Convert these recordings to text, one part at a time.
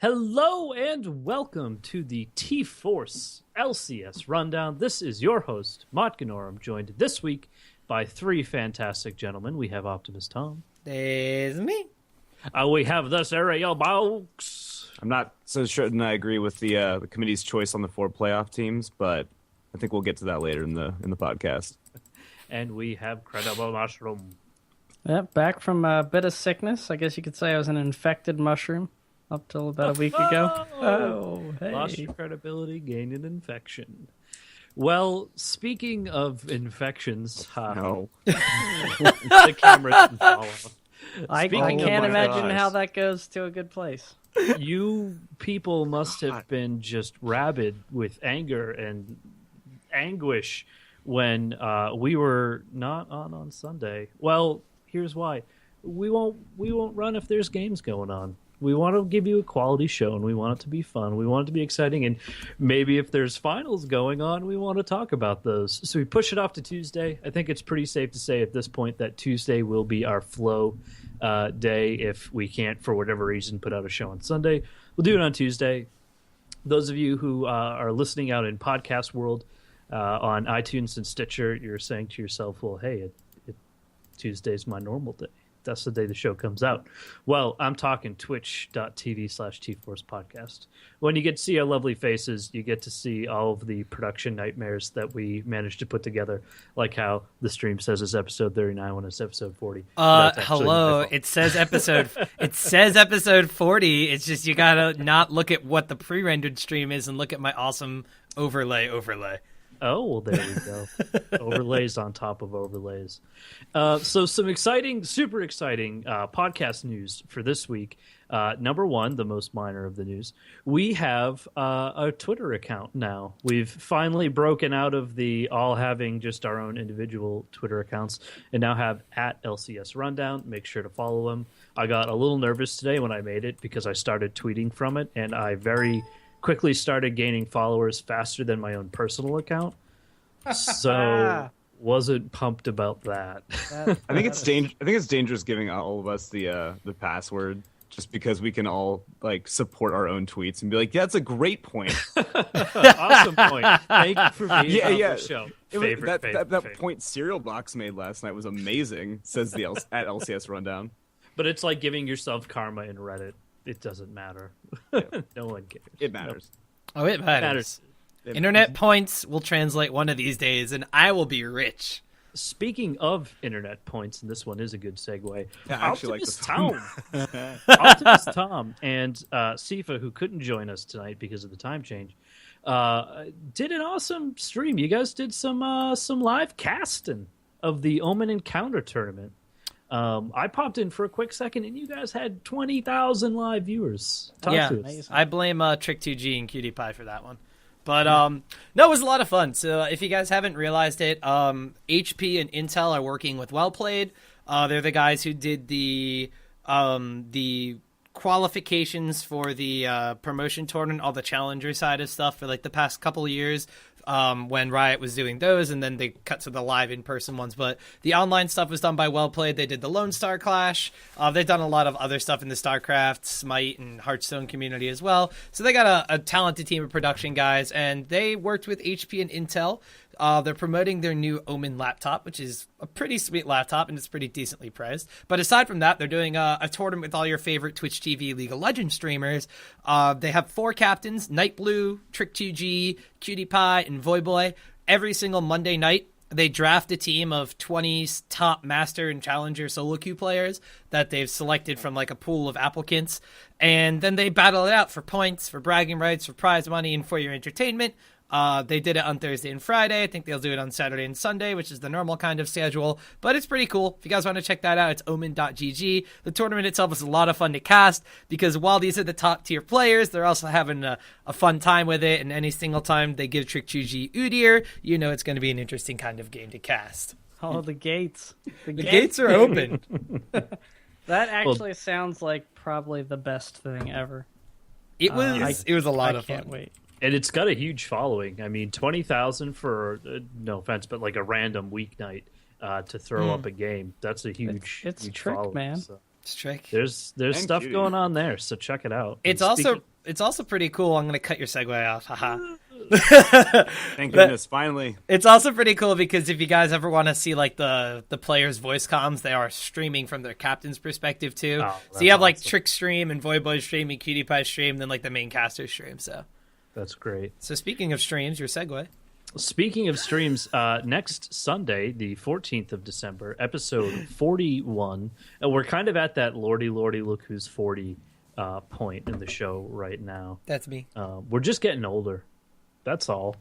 Hello and welcome to the T-Force LCS Rundown. This is your host, Motgnarom, joined this week by three fantastic gentlemen. We have Optimist Tom. There's me. We have the Cerealbawz. I'm not so sure, and I agree with the committee's choice on the 4 playoff teams, but I think we'll get to that later in the podcast. And we have CredibleMushroom. Yep, back from a bit of sickness. I guess you could say I was an infected mushroom up till about a week ago. Oh, hey. Lost your credibility, gained an infection. Well, speaking of infections, No. the camera didn't follow. I can't imagine how that goes to a good place. You people must have been just rabid with anger and anguish when we were not on Sunday. Well, here's why. We won't run if there's games going on. We want to give you a quality show, and we want it to be fun. We want it to be exciting, and maybe if there's finals going on, we want to talk about those. So we push it off to Tuesday. I think it's pretty safe to say at this point that Tuesday will be our flow day. If we can't, for whatever reason, put out a show on Sunday, we'll do it on Tuesday. Those of you who are listening out in podcast world on iTunes and Stitcher, you're saying to yourself, well, hey, Tuesday's my normal day. That's the day the show comes out. Well, I'm talking twitch.tv/T-Force podcast. When you get to see our lovely faces, you get to see all of the production nightmares that we managed to put together, like how the stream says it's episode 39 when it's episode 40. Hello. It says episode 40. It's just you gotta not look at what the pre-rendered stream is and look at my awesome overlay. Oh, well, there we go. Overlays on top of overlays. So some exciting, super exciting podcast news for this week. Number one, the most minor of the news, we have a Twitter account now. We've finally broken out of the all having just our own individual Twitter accounts and now have at LCS Rundown. Make sure to follow them. I got a little nervous today when I made it because I started tweeting from it, and I very quickly started gaining followers faster than my own personal account. So wasn't pumped about that. I think it's dangerous giving all of us the password just because we can all like support our own tweets and be like, yeah, that's a great point. Awesome point. Thank you for being on the show. That point Cerealbawz made last night was amazing, says the at LCS Rundown. But it's like giving yourself karma in Reddit. It doesn't matter. Yeah. No one cares. It matters. Oh, it matters. Internet points will translate one of these days, and I will be rich. Speaking of internet points, and this one is a good segue, yeah, Optimist Tom. Optimist Tom and Sifa, who couldn't join us tonight because of the time change, did an awesome stream. You guys did some live casting of the Omen Encounter tournament. I popped in for a quick second, and you guys had 20,000 live viewers. Talk to us. I blame Trick2G and Cutie Pie for that one. But no, it was a lot of fun. So if you guys haven't realized it, HP and Intel are working with Well Played. They're the guys who did the qualifications for the promotion tournament, all the challenger side of stuff for like the past couple of years. When Riot was doing those, and then they cut to the live in-person ones. But the online stuff was done by Well Played. They did the Lone Star Clash. They've done a lot of other stuff in the StarCraft, Smite, and Hearthstone community as well. So they got a talented team of production guys, and they worked with HP and Intel. They're promoting their new Omen laptop, which is a pretty sweet laptop, and it's pretty decently priced. But aside from that, they're doing a tournament with all your favorite Twitch TV League of Legends streamers. They have 4 captains, Nightblue, Trick2G, Cutie Pie, and Voyboy. Every single Monday night, they draft a team of 20 top Master and Challenger solo queue players that they've selected from like a pool of applicants. And then they battle it out for points, for bragging rights, for prize money, and for your entertainment. They did it on Thursday and Friday. I think they'll do it on Saturday and Sunday, which is the normal kind of schedule. But it's pretty cool. If you guys want to check that out, it's omen.gg. The tournament itself is a lot of fun to cast because while these are the top tier players, they're also having a fun time with it. And any single time they give Trick2G Udyr, you know it's going to be an interesting kind of game to cast. Oh, the gates. The gates are open. That actually sounds like probably the best thing ever. It was a lot of fun. I can't wait. And it's got a huge following. I mean, 20,000 for, no offense, but like a random weeknight to throw up a game. That's a huge It's huge trick, following, man. So. It's trick. There's And stuff cutie. going on there, so check it out. It's And also pretty cool. I'm going to cut your segue off. Haha. Thank goodness, finally. It's also pretty cool because if you guys ever want to see like the players' voice comms, they are streaming from their captain's perspective too. Oh, so you have like awesome. Trick stream and Voyboy stream and Cutie Pie stream, then like the main caster stream. So That's great. speaking of streams, your segue. Speaking of streams, next Sunday, the 14th of December, episode 41, and we're kind of at that lordy look who's 40 point in the show right now. That's me. We're just getting older. That's all.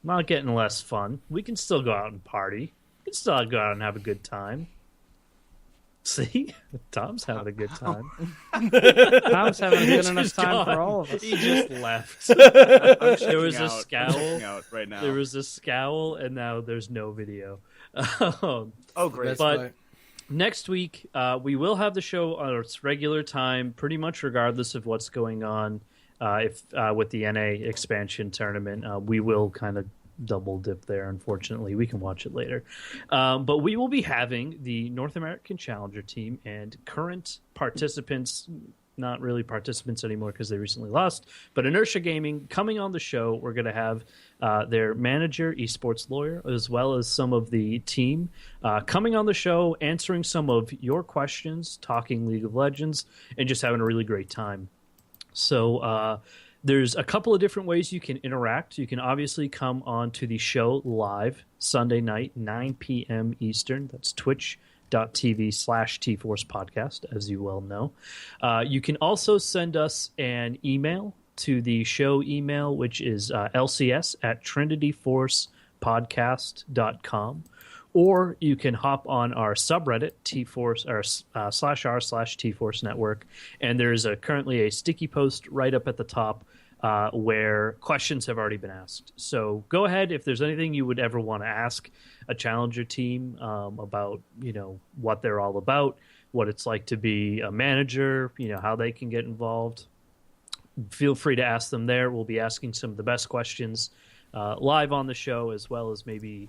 Not getting less fun. We can still go out and party. We can still go out and have a good time. See? Tom's having a good time. Tom's having a good enough He's time for gone. all of us. He just left. I'm There was checking a out. scowl. I'm checking out right now. There was a scowl, and now there's no video. Oh, great. That's but- why- Next week, we will have the show on its regular time, pretty much regardless of what's going on. If with the NA expansion tournament, we will kind of double dip there. Unfortunately, we can watch it later. But we will be having the North American Challenger team and current participants. Not really participants anymore because they recently lost, but Inertia Gaming coming on the show. We're going to have their manager, esports lawyer, as well as some of the team coming on the show, answering some of your questions, talking League of Legends, and just having a really great time. So there's a couple of different ways you can interact. You can obviously come on to the show live Sunday night, 9 p.m. Eastern. That's twitch.tv/TForce podcast, as you well know. You can also send us an email to the show email, which is lcs@trinityforcepodcast.com. Or you can hop on our subreddit, T-Force, or /r/T-Force Network, and there's currently a sticky post right up at the top where questions have already been asked. So go ahead if there's anything you would ever want to ask a Challenger team about, what they're all about, what it's like to be a manager, how they can get involved. Feel free to ask them there. We'll be asking some of the best questions live on the show, as well as maybe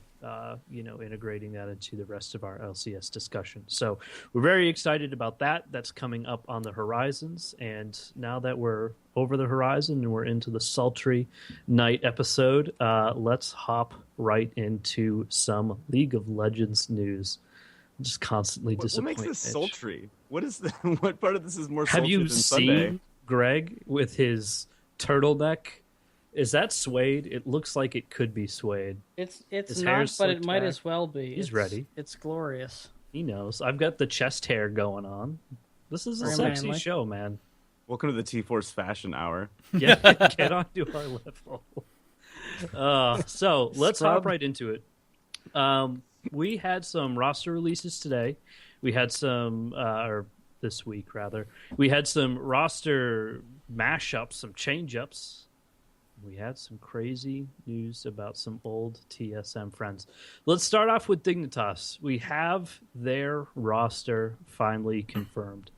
integrating that into the rest of our LCS discussion. So we're very excited about that. That's coming up on the horizons. And now that we're over the horizon and we're into the sultry night episode, let's hop right into some League of Legends news. I'm just constantly What disappointed. makes this sultry? What is what part of this is more Have sultry you than seen Sunday? Greg with his turtleneck? Is that suede? It looks like it could be suede. It's His not, hair's but it slicked might back. as well be. He's It's ready. It's glorious. He knows. I've got the chest hair going on. This is a Very sexy manly. show, man. Welcome to the T-Force Fashion Hour. Yeah, get onto our level. So let's hop Scrub. right into it. We had some roster releases today. We had some, or this week rather. We had some roster mashups, some change-ups. We had some crazy news about some old TSM friends. Let's start off with Dignitas. We have their roster finally confirmed.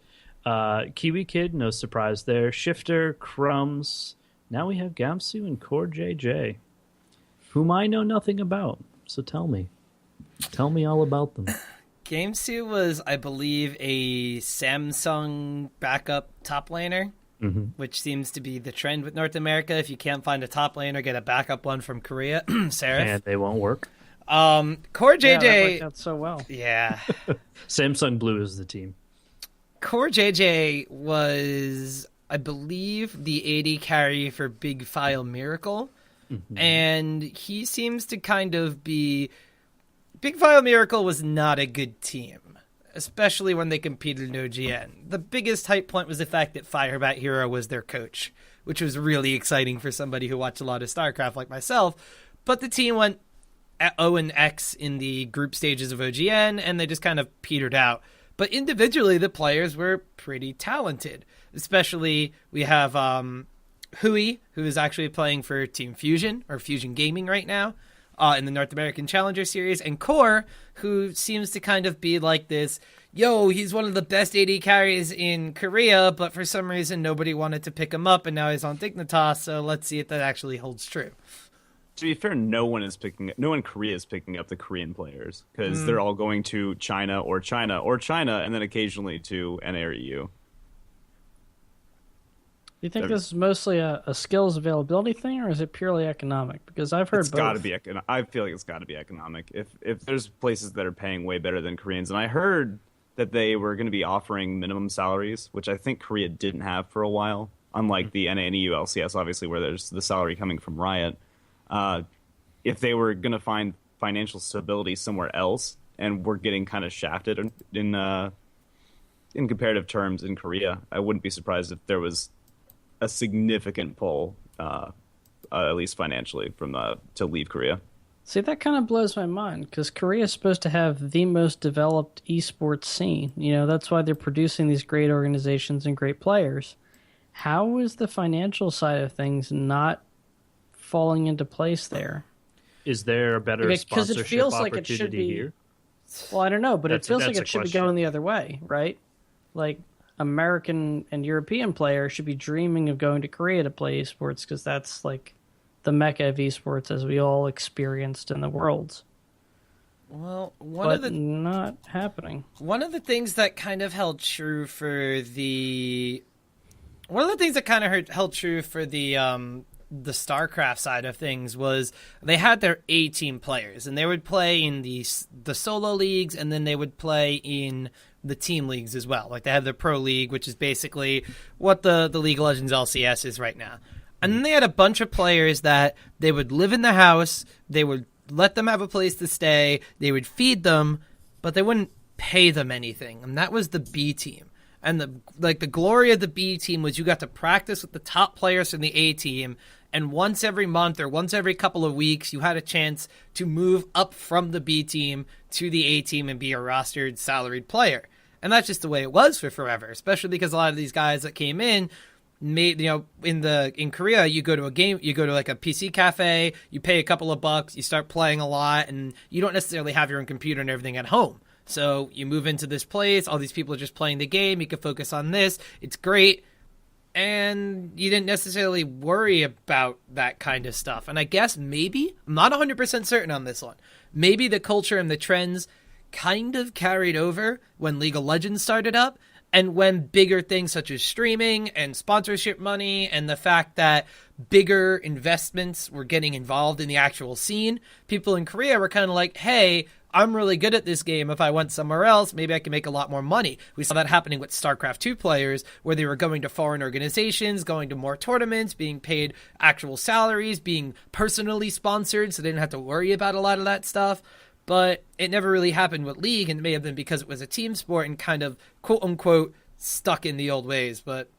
Kiwi Kid, no surprise there. Shifter, Crumbs. Now we have Gamsu and Core JJ, whom I know nothing about. So tell me. Tell me all about them. Gamesu was, I believe, a Samsung backup top laner, which seems to be the trend with North America. If you can't find a top laner, get a backup one from Korea. Seraph. And they won't work. Core Yeah, that JJ. worked out so well. Yeah. Samsung Blue is the team. Core JJ was, I believe, the AD carry for Big File Miracle. And he seems to kind of be... Big File Miracle was not a good team, especially when they competed in OGN. The biggest hype point was the fact that Firebat Hero was their coach, which was really exciting for somebody who watched a lot of StarCraft like myself. But the team went 0-X in the group stages of OGN, and they just kind of petered out. But individually, the players were pretty talented. Especially, we have Hui, who is actually playing for Team Fusion, or Fusion Gaming right now, in the North American Challenger Series, and Core, who seems to kind of be like this, he's one of the best AD carries in Korea, but for some reason nobody wanted to pick him up, and now he's on Dignitas, so let's see if that actually holds true. To be fair, no one in Korea is picking up the Korean players because they're all going to China, and then occasionally to NA or EU. Do you think this is mostly a skills availability thing, or is it purely economic? Because I've heard It's both. got to be. I feel like it's got to be economic. If there's places that are paying way better than Koreans, and I heard that they were going to be offering minimum salaries, which I think Korea didn't have for a while, unlike the NA and EU LCS, obviously, where there's the salary coming from Riot. If they were going to find financial stability somewhere else, and we're getting kind of shafted in comparative terms in Korea, I wouldn't be surprised if there was a significant pull, at least financially, to leave Korea. See, that kind of blows my mind, because Korea is supposed to have the most developed esports scene. You know, that's why they're producing these great organizations and great players. How is the financial side of things not falling into place there? Is there a better sponsorship it feels opportunity like it should be, here? Well, I don't know, but it feels like that's it a should be question. going the other way, right? Like, American and European players should be dreaming of going to Korea to play esports, because that's like the mecca of esports, as we all experienced in the Worlds. Well, not happening. One of the things that kind of held true for the the StarCraft side of things was they had their A-team players, and they would play in the solo leagues, and then they would play in the team leagues as well. Like, they have the Pro League, which is basically what the League of Legends LCS is right now. And then they had a bunch of players that they would live in the house, they would let them have a place to stay, they would feed them, but they wouldn't pay them anything. And that was the B team. And the glory of the B team was you got to practice with the top players from the A team, and once every month or once every couple of weeks, you had a chance to move up from the B team to the A team and be a rostered, salaried player. And that's just the way it was for forever, especially because a lot of these guys that came in made, in Korea, you go to a game, you go to like a PC cafe, you pay a couple of bucks, you start playing a lot, and you don't necessarily have your own computer and everything at home. So you move into this place, all these people are just playing the game, you can focus on this, it's great, and you didn't necessarily worry about that kind of stuff. And I guess maybe, I'm not 100% certain on this one, maybe the culture and the trends kind of carried over when League of Legends started up, and when bigger things such as streaming and sponsorship money and the fact that bigger investments were getting involved in the actual scene, people in Korea were kind of like, hey, I'm really good at this game. If I went somewhere else, maybe I can make a lot more money. We saw that happening with StarCraft 2 players, where they were going to foreign organizations, going to more tournaments, being paid actual salaries, being personally sponsored, so they didn't have to worry about a lot of that stuff. But it never really happened with League, and it may have been because it was a team sport and kind of, quote-unquote, stuck in the old ways. But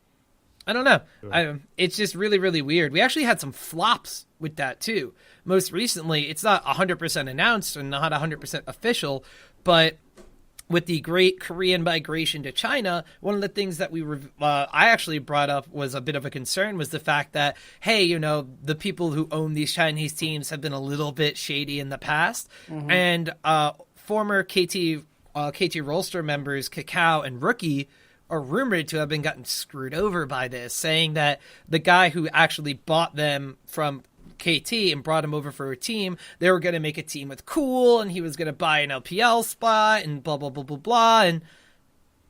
I don't know. Sure. It's just really, really weird. We actually had some flops with that, too. Most recently, it's not 100% announced and not 100% official, but with the great Korean migration to China, one of the things that I actually brought up was a bit of a concern was the fact that, hey, the people who own these Chinese teams have been a little bit shady in the past. Mm-hmm. And former KT Rolster members, Kakao and Rookie, are rumored to have been gotten screwed over by this, saying that the guy who actually bought them from KT and brought him over for a team, they were going to make a team with Cool, and he was going to buy an LPL spot, and blah, blah, blah, blah, blah, and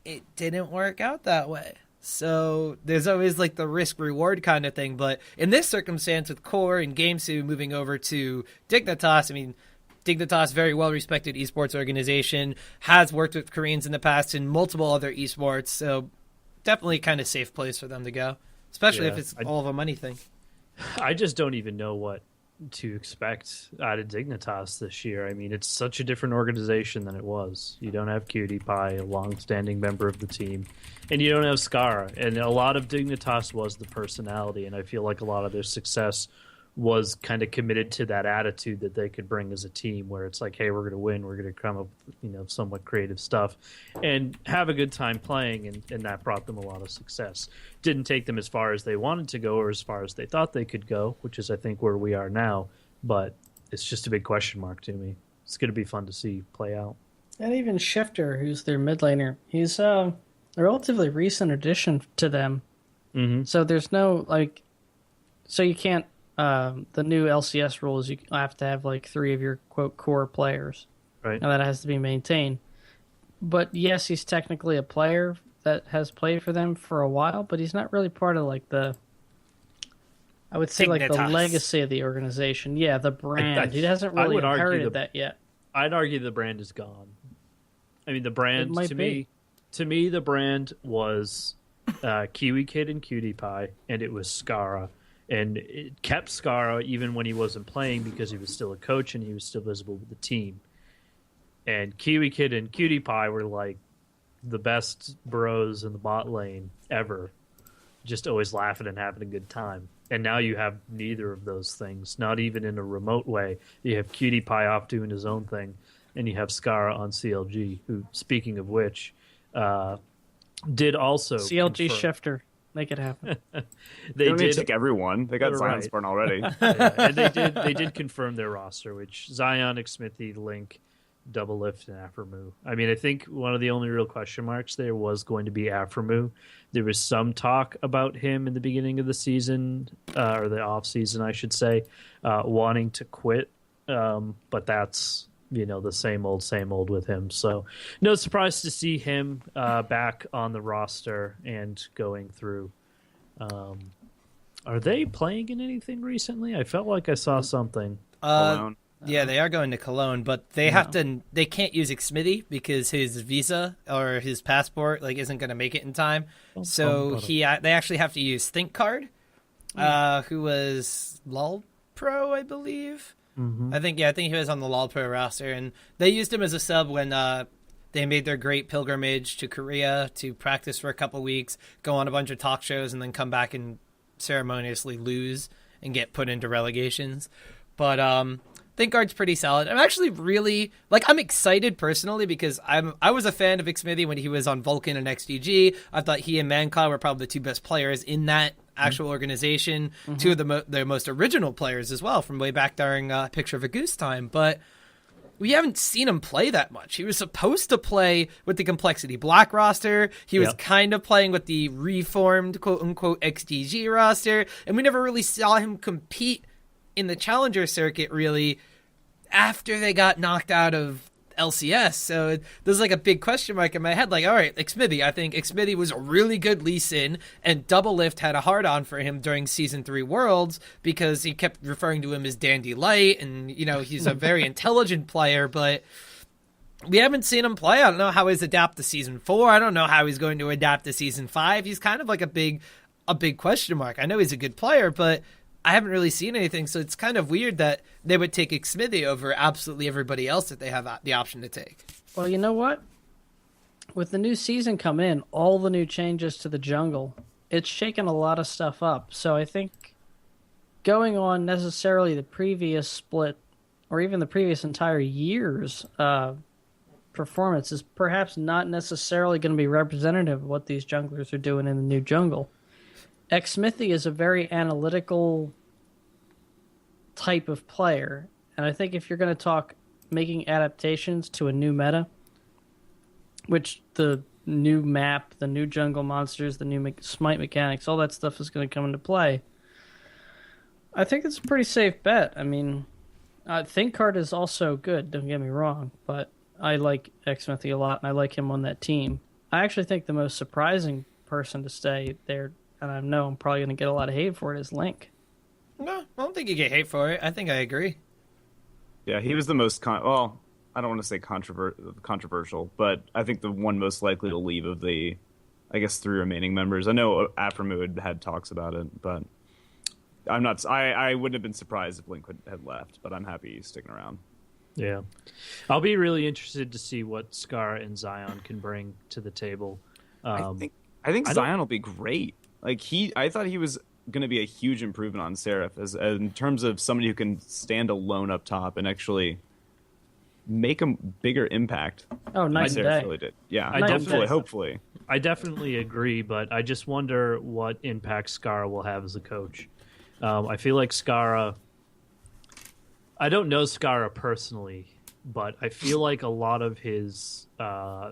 it didn't work out that way. So there's always like the risk-reward kind of thing, but in this circumstance with Core and Gamesu moving over to Dignitas, I mean, Dignitas, very well-respected esports organization, has worked with Koreans in the past in multiple other esports, so definitely kind of safe place for them to go, especially if it's all of a money thing. I just don't even know what to expect out of Dignitas this year. I mean, it's such a different organization than it was. You don't have Cutie Pie, a long-standing member of the team, and you don't have Scara. And a lot of Dignitas was the personality, and I feel like a lot of their success was kind of committed to that attitude that they could bring as a team, where it's like, hey, we're going to win, we're going to come up with, somewhat creative stuff and have a good time playing, and that brought them a lot of success. Didn't take them as far as they wanted to go or as far as they thought they could go, which is, I think, where we are now, but it's just a big question mark to me. It's going to be fun to see play out. And even Shifter, who's their mid laner, he's a relatively recent addition to them. Mm-hmm. So there's no, so you can't the new LCS rules, you have to have like 3 of your quote core players, Right. and that has to be maintained. But yes, he's technically a player that has played for them for a while, but he's not really part of like I would say like the Dignitas. legacy of the organization. Yeah, the brand. He hasn't I really would argue inherited that yet. I'd argue the brand is gone. I mean, the brand It might to be. me, the brand was Kiwi Kid and Cutie Pie, and it was Skara, and it kept Skara even when he wasn't playing because he was still a coach and he was still visible with the team. And Kiwi Kid and Cutie Pie were like the best bros in the bot lane ever, just always laughing and having a good time. And now you have neither of those things, not even in a remote way. You have Cutie Pie off doing his own thing, and you have Skara on CLG, who, speaking of which, did also CLG confirm- shifter, make it happen. They don't need did to take everyone. They got They're Zion right. Spartan already. yeah, and they did confirm their roster, which Zion, Xmithy, Link, Double Lift, and Afremu. I mean, I think one of the only real question marks there was going to be Afremu. There was some talk about him in the beginning of the season, or the off season, I should say, wanting to quit. But that's the same old with him. So no surprise to see him back on the roster and going through. Are they playing in anything recently? I felt like I saw something. Alone. Yeah, they are going to Cologne, but they they can't use Xmithy because his visa or his passport isn't going to make it in time. So they actually have to use ThinkCard, who was LOL Pro, I believe. Mm-hmm. I think he was on the LOL Pro roster, and they used him as a sub when they made their great pilgrimage to Korea to practice for a couple weeks, go on a bunch of talk shows, and then come back and ceremoniously lose and get put into relegations. But ThinkGuard's pretty solid. I'm actually really I'm excited personally because I was a fan of Xmithy when he was on Vulcan and XDG. I thought he and Manclaw were probably the 2 best players in that actual organization. Mm-hmm. 2 of the most original players as well from way back during Picture of a Goose time. But we haven't seen him play that much. He was supposed to play with the Complexity Black roster. He was kind of playing with the reformed quote-unquote XDG roster. And we never really saw him compete in the Challenger circuit, really, after they got knocked out of LCS. So there's a big question mark in my head. All right, Xmithy. I think Xmithy was a really good Lee Sin, and Double Lift had a hard-on for him during Season 3 Worlds because he kept referring to him as Dandy Light, and, he's a very intelligent player, but we haven't seen him play. I don't know how he's adapt to Season 4. I don't know how he's going to adapt to Season 5. He's kind of a big question mark. I know he's a good player, but I haven't really seen anything, so it's kind of weird that they would take Xmithy over absolutely everybody else that they have the option to take. Well, you know what? With the new season coming in, all the new changes to the jungle, it's shaking a lot of stuff up. So I think going on necessarily the previous split, or even the previous entire year's performance, is perhaps not necessarily going to be representative of what these junglers are doing in the new jungle. Xmithy is a very analytical type of player, and I think if you're going to talk making adaptations to a new meta, which the new map, the new jungle monsters, the new smite mechanics, all that stuff is going to come into play, I think it's a pretty safe bet. I mean, ThinkCard is also good, don't get me wrong, but I like Xmithy a lot, and I like him on that team. I actually think the most surprising person to stay there, and I know I'm probably going to get a lot of hate for it, is Link. No, I don't think you get hate for it. I think I agree. Yeah, he was the most I don't want to say controversial, but I think the one most likely to leave of the, 3 remaining members. I know Afremu had talks about it, but I'm not. I wouldn't have been surprised if Link had left, but I'm happy he's sticking around. Yeah, I'll be really interested to see what Skara and Zion can bring to the table. I think Zion will be great. I thought he was going to be a huge improvement on Seraph in terms of somebody who can stand alone up top and actually make a bigger impact. Oh, nice day. Really did. Yeah, hopefully. I definitely agree, but I just wonder what impact Skara will have as a coach. I feel like Skara... I don't know Skara personally, but I feel like a lot of his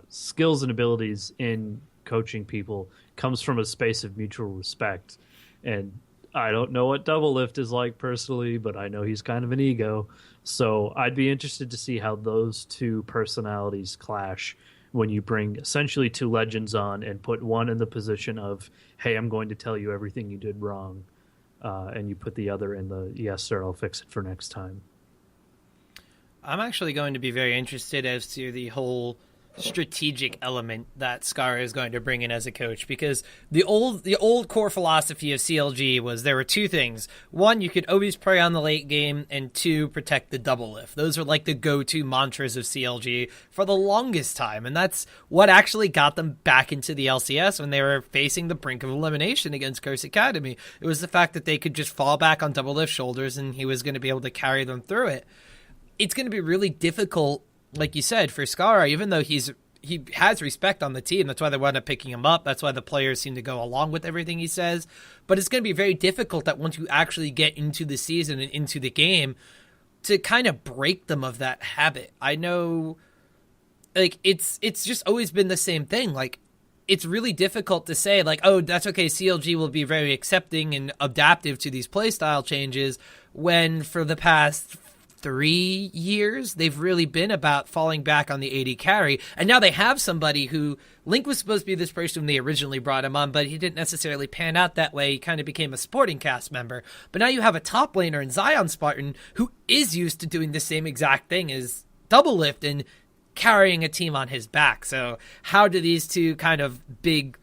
skills and abilities in coaching people comes from a space of mutual respect. And I don't know what Doublelift is like personally, but I know he's kind of an ego. So I'd be interested to see how those two personalities clash when you bring essentially two legends on and put one in the position of, hey, I'm going to tell you everything you did wrong. And you put the other in the, yes, sir, I'll fix it for next time. I'm actually going to be very interested as to the whole strategic element that Skara is going to bring in as a coach, because the old core philosophy of CLG was there were two things. One, you could always prey on the late game, and two, protect the double lift. Those are like the go-to mantras of CLG for the longest time, and that's what actually got them back into the LCS when they were facing the brink of elimination against Curse Academy. It was the fact that they could just fall back on double lift shoulders and he was going to be able to carry them through it. It's going to be really difficult, like you said, for Skara, even though he has respect on the team. That's why they wound up picking him up. That's why the players seem to go along with everything he says. But it's going to be very difficult that once you actually get into the season and into the game to kind of break them of that habit. I know, like, it's just always been the same thing. Like, it's really difficult to say, like, oh, that's okay, CLG will be very accepting and adaptive to these playstyle changes, when for the past 3 years, they've really been about falling back on the AD carry. And now they have somebody who, Link was supposed to be this person when they originally brought him on, but he didn't necessarily pan out that way. He kind of became a supporting cast member. But now you have a top laner in Zion Spartan who is used to doing the same exact thing as Doublelift and carrying a team on his back. So how do these two kind of big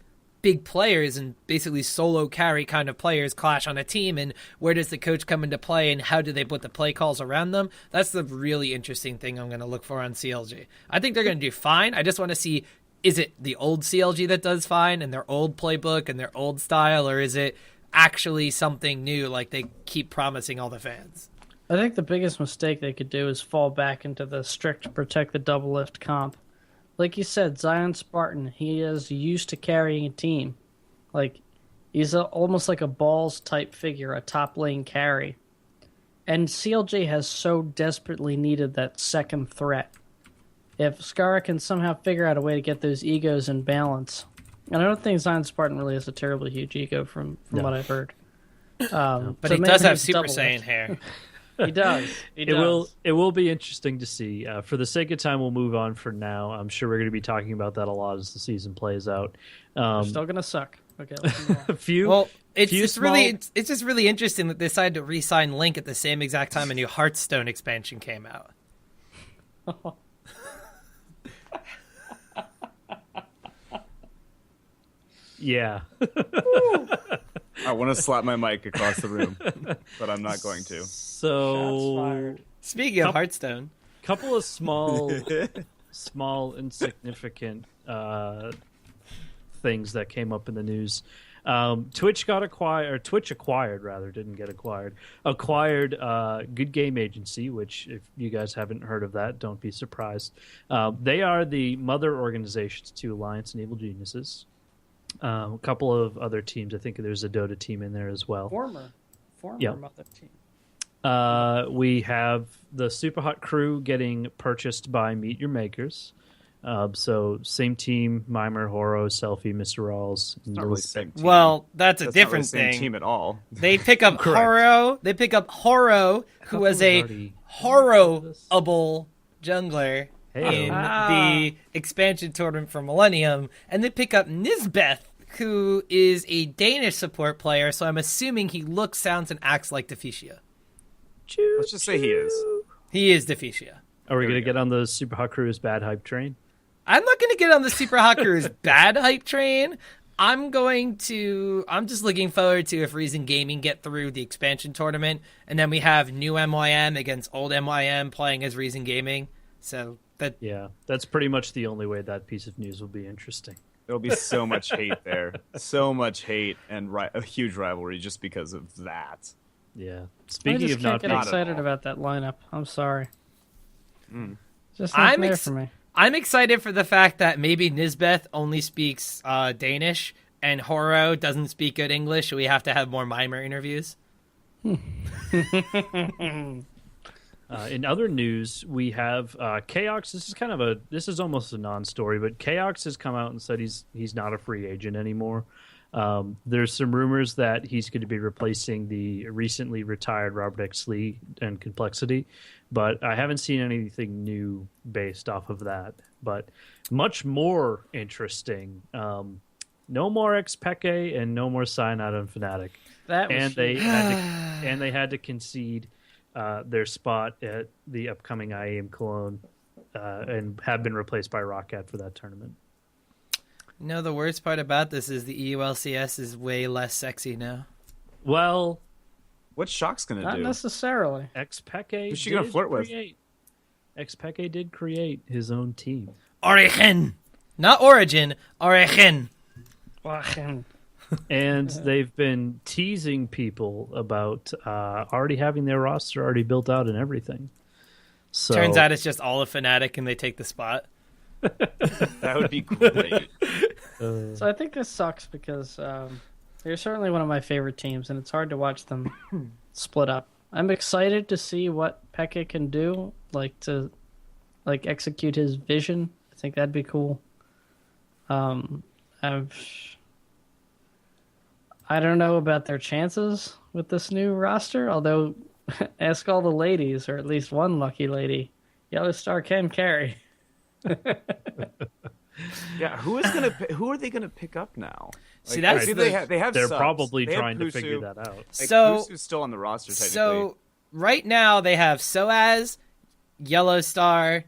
players and basically solo carry kind of players clash on a team, and where does the coach come into play, and how do they put the play calls around them? That's the really interesting thing I'm going to look for on CLG. I think they're going to do fine. I just want to see, is it the old CLG that does fine and their old playbook and their old style, or is it actually something new like they keep promising all the fans? I think the biggest mistake they could do is fall back into the strict protect the double lift comp. Like you said, Zion Spartan, he is used to carrying a team. Like, he's almost like a balls type figure, a top lane carry. And CLG has so desperately needed that second threat. If Skara can somehow figure out a way to get those egos in balance, and I don't think Zion Spartan really has a terribly huge ego from what I've heard. But so he does have Super Saiyan hair. He does. It will be interesting to see. For the sake of time, we'll move on for now. I'm sure we're going to be talking about that a lot as the season plays out. They're still going to suck. Okay. Let's move on. It's just really interesting that they decided to re-sign Link at the same exact time a new Hearthstone expansion came out. Yeah. I want to slap my mic across the room, but I'm not going to. So, speaking of Hearthstone, couple of small insignificant things that came up in the news. Twitch acquired Good Game Agency, which, if you guys haven't heard of that, don't be surprised. They are the mother organizations to Alliance and Evil Geniuses. A couple of other teams. I think there's a Dota team in there as well. Former mother team. We have the Super Hot Crew getting purchased by Meet Your Makers. So same team: Mimer, Horo, Selfie, Mr. Rawls. Not really the same team. Well, that's a different not really the same thing. Team at all. They pick up Horo. They pick up Horo, who was a horrible jungler in the expansion tournament for Millennium, and they pick up Nisbeth, who is a Danish support player, so I'm assuming he looks, sounds, and acts like Deficia. Let's just say he is. He is Deficia. Are we going to get on the Super Hot Crew's bad hype train? I'm not going to get on the Super Hot Crew's bad hype train. I'm just looking forward to if Reason Gaming get through the expansion tournament, and then we have new MYM against old MYM playing as Reason Gaming. So that's pretty much the only way that piece of news will be interesting. There'll be so much hate there. So much hate and a huge rivalry just because of that. Yeah. I Speaking just of can't not get being excited about that lineup. I'm sorry. Just not there for me. I'm excited for the fact that maybe Nisbeth only speaks Danish and Horo doesn't speak good English, so we have to have more Mimer interviews. In other news, we have Chaox. This is almost a non-story, but Chaox has come out and said he's not a free agent anymore. There's some rumors that he's going to be replacing the recently retired Robert X. Lee and Complexity, but I haven't seen anything new based off of that. But much more interesting, no more Xpeke and no more Cyanide and Fnatic. They had to concede their spot at the upcoming IEM Cologne and have been replaced by Roccat for that tournament. No, the worst part about this is the EU LCS is way less sexy now. Well, what's Shock's gonna do? Not necessarily. Xpeke. Who's she gonna flirt with? Xpeke did create his own team. Origin, not Origin. Origin. And they've been teasing people about already having their roster already built out and everything. So turns out it's just all a Fnatic and they take the spot. That would be great. So I think this sucks because they're certainly one of my favorite teams, and it's hard to watch them split up. I'm excited to see what Peke can do, to execute his vision. I think that'd be cool. I don't know about their chances with this new roster, although ask all the ladies, or at least one lucky lady, Yellow Star can carry. Yeah, who are they gonna pick up now? See, that's they have they're subs. probably They have trying to Pusu. figure that out. Pusu's still on the roster technically. So right now they have Soaz, Yellow Star,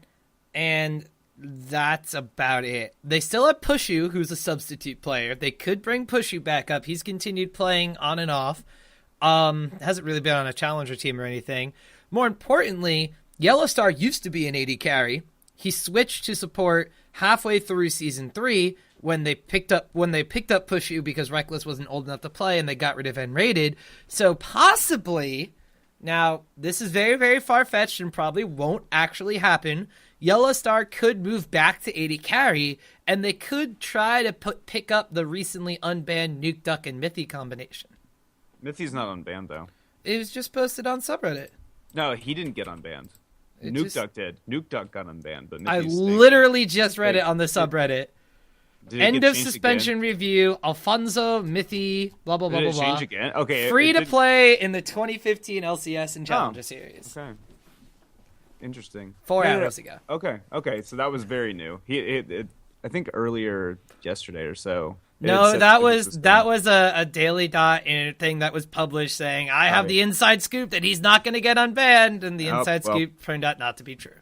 and that's about it. They still have Pushu, who's a substitute player. They could bring Pushu back up. He's continued playing on and off. Hasn't really been on a challenger team or anything. More importantly, Yellow Star used to be an AD carry. He switched to support halfway through season 3 when they picked up Pushu because Reckless wasn't old enough to play and they got rid of N-rated. So possibly, now this is very, very far-fetched and probably won't actually happen, Yellow Star could move back to AD carry and they could try to pick up the recently unbanned Nuke Duck and Mythy combination. Mythy's not unbanned though. It was just posted on subreddit. No, he didn't get unbanned. Nuke Duck did. Nuke Duck got unbanned, but I Mythy's literally just read it on the subreddit. Did it End get of changed suspension again? review. Alfonso, Mythy, blah blah blah Did blah it blah. change again? Okay. Free it to did- play in the 2015 LCS and Challenger Series. Okay. Interesting. 4 Yeah, hours ago. Okay. So that was very new. I think earlier yesterday or so. it No, said that he was suspended. a Daily Dot thing that was published saying I have Right. the inside scoop that he's not going to get unbanned, and the Oh, inside well. scoop turned out not to be true.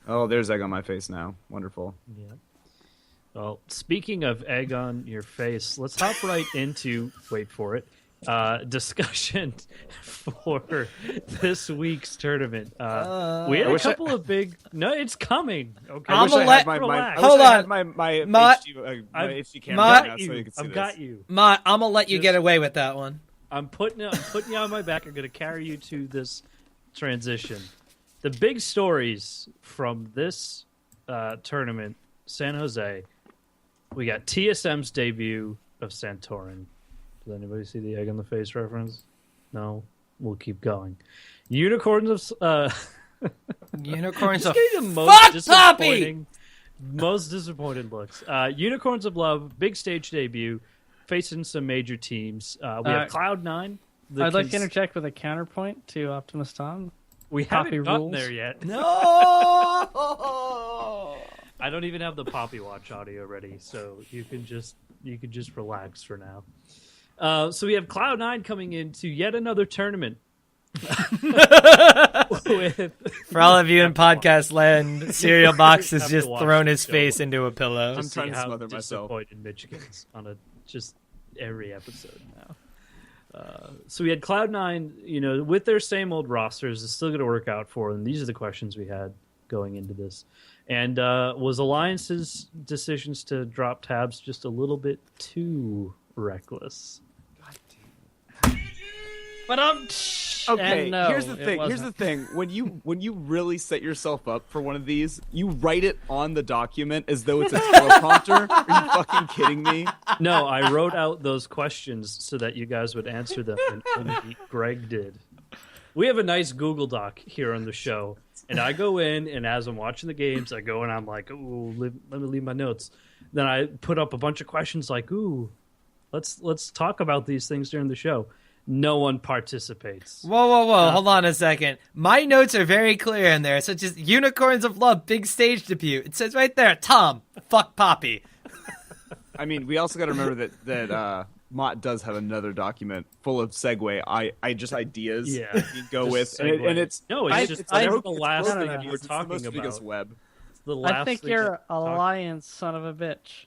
Oh, there's egg on my face now. Wonderful. Yeah. Well, speaking of egg on your face, let's hop right into, wait for it, discussion for this week's tournament. We had a couple of big... No, it's coming. Okay, I'm gonna let- relax. Hold on. My Ma- HD camera Got right now you. so you can see I've this. got you. Ma, I'm gonna let you Just- get away with that one. I'm putting you on my back. I'm going to carry you to this transition. The big stories from this tournament, San Jose, we got TSM's debut of Santorin. Does anybody see the egg on the face reference? No? We'll keep going. Unicorns of... Unicorns Just of getting the fuck most disappointed looks. Unicorns of Love, big stage debut, facing some major teams. We have Cloud9. I'd like to interject with a counterpoint to Optimist Tom. We Poppy haven't gotten rules. there yet. No. I don't even have the Poppy Watch audio ready, so you can just relax for now. So we have Cloud9 coming into yet another tournament. With, For all of you in podcast land, Cerealbawz has have just to watch thrown the his show. face into a pillow. I'm see trying to how smother myself. disappointed Michigan's on just every episode now. So we had Cloud9, with their same old rosters, it's still going to work out for them. These are the questions we had going into this. And was Alliance's decisions to drop tabs just a little bit too reckless? But Okay, no, here's the it thing. Here's wasn't. the thing. When you really set yourself up for one of these, you write it on the document as though it's a teleprompter. Are you fucking kidding me? No, I wrote out those questions so that you guys would answer them, and only Greg did. We have a nice Google Doc here on the show, and I go in, and as I'm watching the games, I go and I'm like, ooh, let me leave my notes. Then I put up a bunch of questions like, ooh, Let's talk about these things during the show. No one participates. Whoa. Hold on a second. My notes are very clear in there, such as Unicorns of Love, big stage debut. It says right there, Tom, fuck Poppy. I mean, we also got to remember that Mott does have another document full of segue. I just ideas Yeah. that you go with, and it's no, it's just whatever the last it's thing the you were most talking biggest about. web. It's the last I think thing you're that- a Alliance son of a bitch.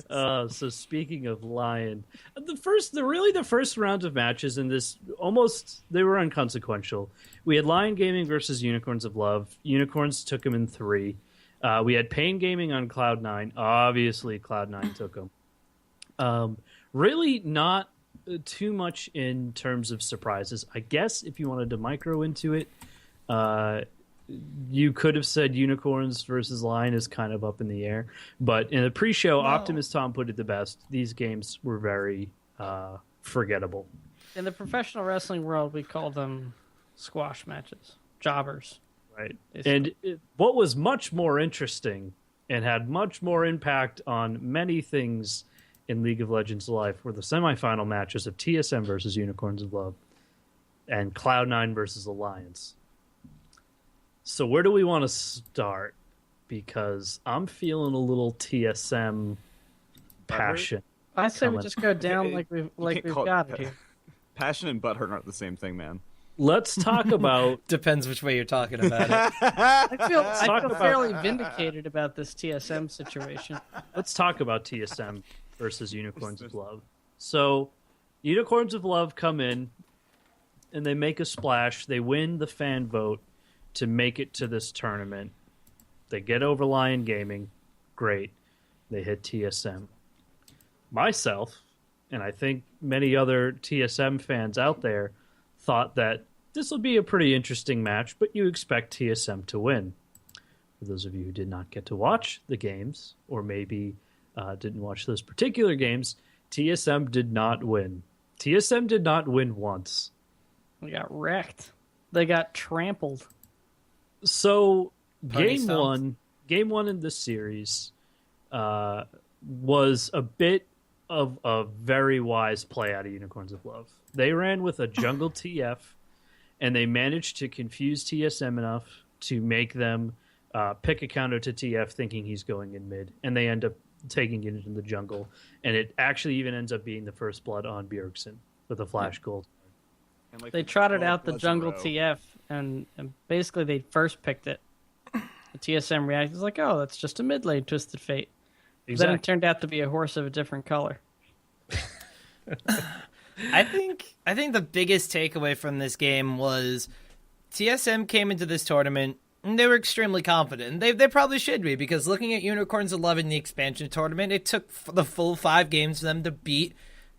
So speaking of Lion, the first round of matches in this they were inconsequential. We had Lion Gaming versus Unicorns of Love. Unicorns took them in 3. We had Pain Gaming on Cloud9. Obviously, Cloud9 took them. Really not too much in terms of surprises. I guess if you wanted to micro into it, you could have said Unicorns versus Lion is kind of up in the air. But in the pre-show, Optimist Tom put it the best. These games were very forgettable. In the professional wrestling world, we call them squash matches, jobbers. Right. And what was much more interesting and had much more impact on many things in League of Legends life were the semifinal matches of TSM versus Unicorns of Love and Cloud9 versus Alliance. So where do we want to start? Because I'm feeling a little TSM passion. I say we just go down like we've got it here. Passion and butthurt aren't the same thing, man. Let's talk about... Depends which way you're talking about it. I feel fairly vindicated about this TSM situation. Let's talk about TSM versus Unicorns of Love. So, Unicorns of Love come in, and they make a splash. They win the fan vote to make it to this tournament. They get over Lion Gaming. Great. They hit TSM. Myself, and I think many other TSM fans out there, thought that this will be a pretty interesting match, but you expect TSM to win. For those of you who did not get to watch the games, or maybe didn't watch those particular games, TSM did not win. TSM did not win once. We got wrecked. They got trampled. So Party game one in this series was a bit of a very wise play out of Unicorns of Love. They ran with a jungle TF, and they managed to confuse TSM enough to make them pick a counter to TF thinking he's going in mid, and they end up taking it in the jungle, and it actually even ends up being the first blood on Bjergsen with a flash gold. And like They trotted out the bloods in a jungle row. TF, and basically they first picked it. The TSM reacted like, oh, that's just a mid lane Twisted Fate. Then it turned out to be a horse of a different color. I think the biggest takeaway from this game was TSM came into this tournament and they were extremely confident. And they probably should be, because looking at Unicorns 11 in the expansion tournament, it took the full 5 games for them to beat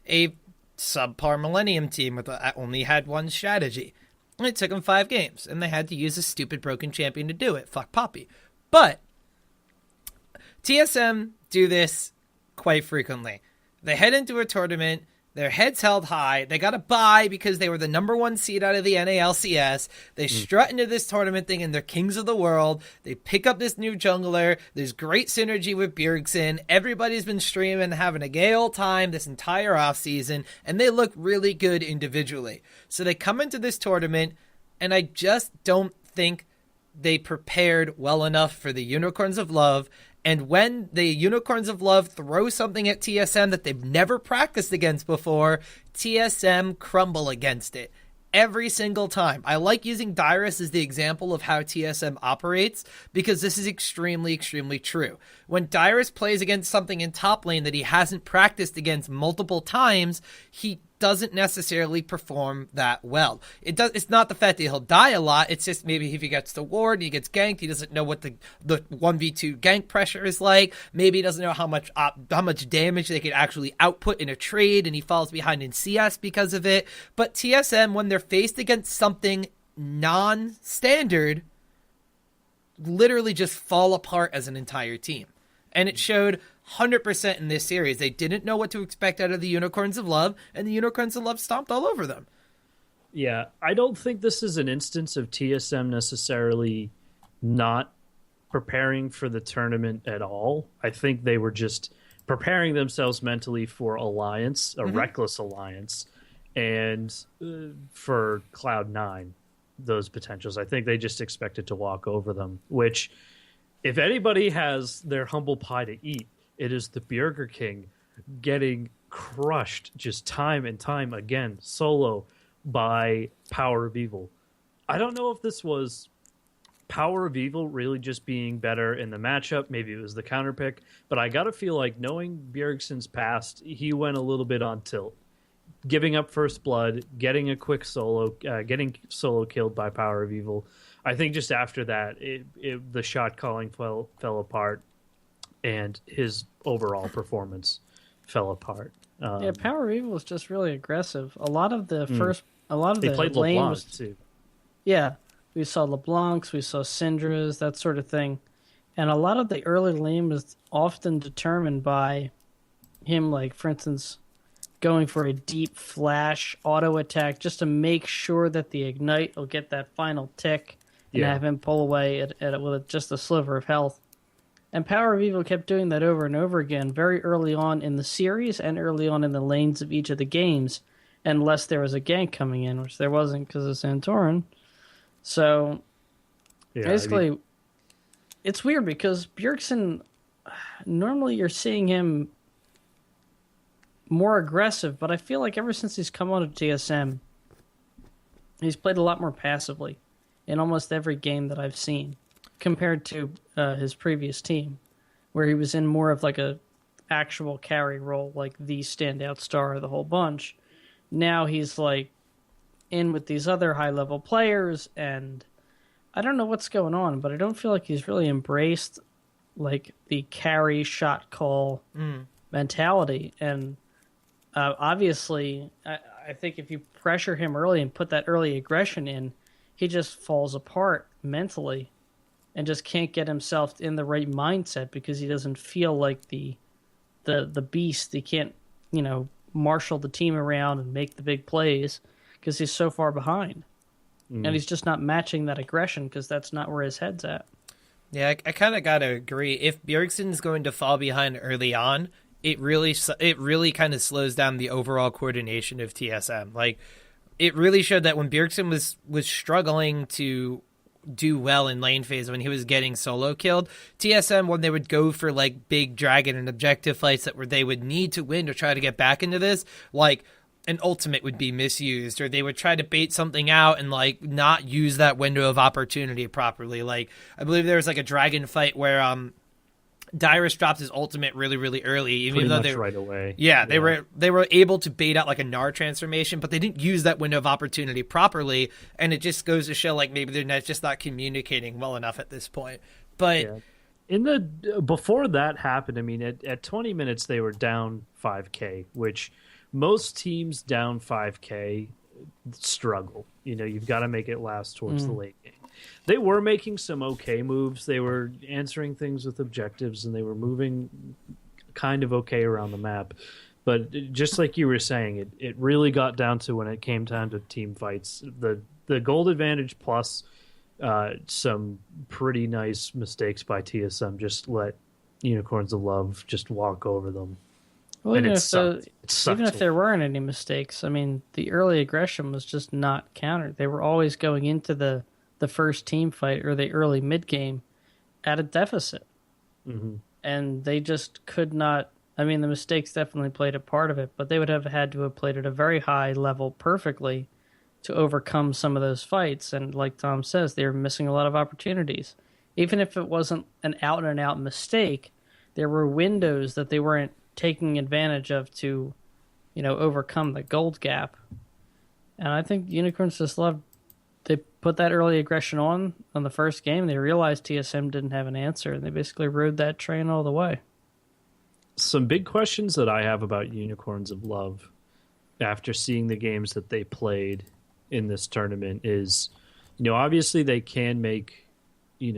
a subpar Millennium team that only had one strategy. And it took them 5 games, and they had to use a stupid broken champion to do it. Fuck Poppy. But TSM do this quite frequently. They head into a tournament, their heads held high, they got a bye because they were the number 1 seed out of the LCS. They strut into this tournament thinking they're kings of the world. They pick up this new jungler. There's great synergy with Bjergsen. Everybody's been streaming and having a gay old time this entire offseason, and they look really good individually. So they come into this tournament, and I just don't think they prepared well enough for the Unicorns of Love. And when the Unicorns of Love throw something at TSM that they've never practiced against before, TSM crumble against it every single time. I like using Dyrus as the example of how TSM operates, because this is extremely, extremely true. When Dyrus plays against something in top lane that he hasn't practiced multiple times, he doesn't necessarily perform that well. It's not the fact that he'll die a lot, it's just maybe if he gets the ward, he gets ganked, he doesn't know what the 1v2 gank pressure is like, maybe he doesn't know how much damage they could actually output in a trade, and he falls behind in CS because of it. But TSM, when they're faced against something non-standard, literally just fall apart as an entire team. And it showed 100% in this series. They didn't know what to expect out of the Unicorns of Love, and the Unicorns of Love stomped all over them. Yeah, I don't think this is an instance of TSM necessarily not preparing for the tournament at all. I think they were just preparing themselves mentally for Alliance, a reckless Alliance, and for Cloud9, those potentials. I think they just expected to walk over them, which, if anybody has their humble pie to eat, it is the Burger King getting crushed just time and time again, solo, by Power of Evil. I don't know if this was Power of Evil really just being better in the matchup. Maybe it was the counter pick, but I gotta feel like, knowing Bjergsen's past, he went a little bit on tilt, giving up first blood, getting a quick solo, getting solo killed by Power of Evil. I think just after that, the shot calling fell apart, and his overall performance fell apart. Power of Evil was just really aggressive. A lot of the they played lane LeBlanc was too. Yeah, we saw LeBlancs, we saw Syndras, that sort of thing. And a lot of the early lane was often determined by him, like, for instance, going for a deep flash auto attack just to make sure that the Ignite will get that final tick and have him pull away with just a sliver of health. And Power of Evil kept doing that over and over again very early on in the series and early on in the lanes of each of the games, unless there was a gank coming in, which there wasn't because of Santorin. So, basically, it's weird because Bjergsen, normally you're seeing him more aggressive, but I feel like ever since he's come on to TSM, he's played a lot more passively in almost every game that I've seen, compared to his previous team, where he was in more of like a actual carry role, like the standout star of the whole bunch. Now he's like in with these other high-level players, and I don't know what's going on, but I don't feel like he's really embraced like the carry shot call mentality. And obviously, I think if you pressure him early and put that early aggression in, he just falls apart mentally and just can't get himself in the right mindset because he doesn't feel like the beast. He can't, marshal the team around and make the big plays because he's so far behind. And he's just not matching that aggression because that's not where his head's at. Yeah, I kind of got to agree. If Bjergsen's going to fall behind early on, it really kind of slows down the overall coordination of TSM. Like, it really showed that when Bjergsen was struggling to do well in lane phase, when he was getting solo killed, TSM, when they would go for like big dragon and objective fights that they would need to win to try to get back into this, like an ultimate would be misused, or they would try to bait something out and like not use that window of opportunity properly. Like, I believe there was like a dragon fight where Dyrus dropped his ultimate really, really early, even though they right away. Yeah, they were able to bait out like a Gnar transformation, but they didn't use that window of opportunity properly, and it just goes to show like maybe they're just not communicating well enough at this point. But before that happened, I mean, at 20 minutes they were down 5K, which most teams down 5K struggle. You've got to make it last towards the late game. They were making some okay moves. They were answering things with objectives, and they were moving kind of okay around the map. But just like you were saying, it really got down to when it came time to team fights. The gold advantage plus some pretty nice mistakes by TSM just let Unicorns of Love just walk over them. Well, even if there weren't any mistakes, I mean, the early aggression was just not countered. They were always going into the first team fight or the early mid game at a deficit. And they just could not. I mean, the mistakes definitely played a part of it, but they would have had to have played at a very high level perfectly to overcome some of those fights. And like Tom says, they were missing a lot of opportunities. Even if it wasn't an out and out mistake, there were windows that they weren't taking advantage of to, overcome the gold gap. And I think Unicorns just loved. They put that early aggression on the first game. They realized TSM didn't have an answer, and they basically rode that train all the way. Some big questions that I have about Unicorns of Love after seeing the games that they played in this tournament is, obviously they can make,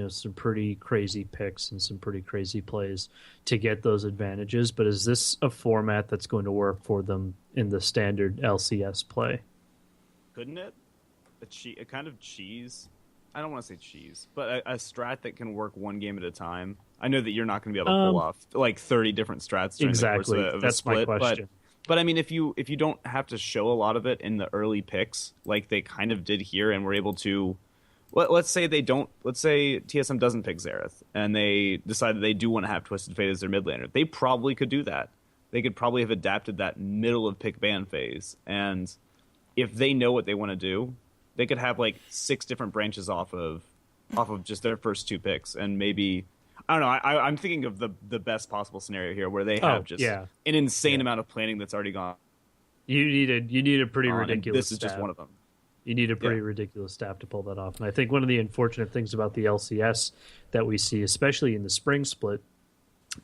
some pretty crazy picks and some pretty crazy plays to get those advantages. But is this a format that's going to work for them in the standard LCS play? Couldn't it? A kind of cheese. I don't want to say cheese, but a strat that can work one game at a time. I know that you're not going to be able to pull off like 30 different strats during the course of a split. My question. But I mean, if you don't have to show a lot of it in the early picks, like they kind of did here, and were able to, let's say TSM doesn't pick Xerath, and they decide that they do want to have Twisted Fate as their mid laner, they probably could do that. They could probably have adapted that middle of pick ban phase, and if they know what they want to do, they could have like 6 different branches off of just their first 2 picks, and maybe. I don't know. I'm thinking of the best possible scenario here, where they have an insane amount of planning that's already gone. You need a pretty ridiculous. This is just one of them. You need a pretty ridiculous staff to pull that off. And I think one of the unfortunate things about the LCS that we see, especially in the spring split,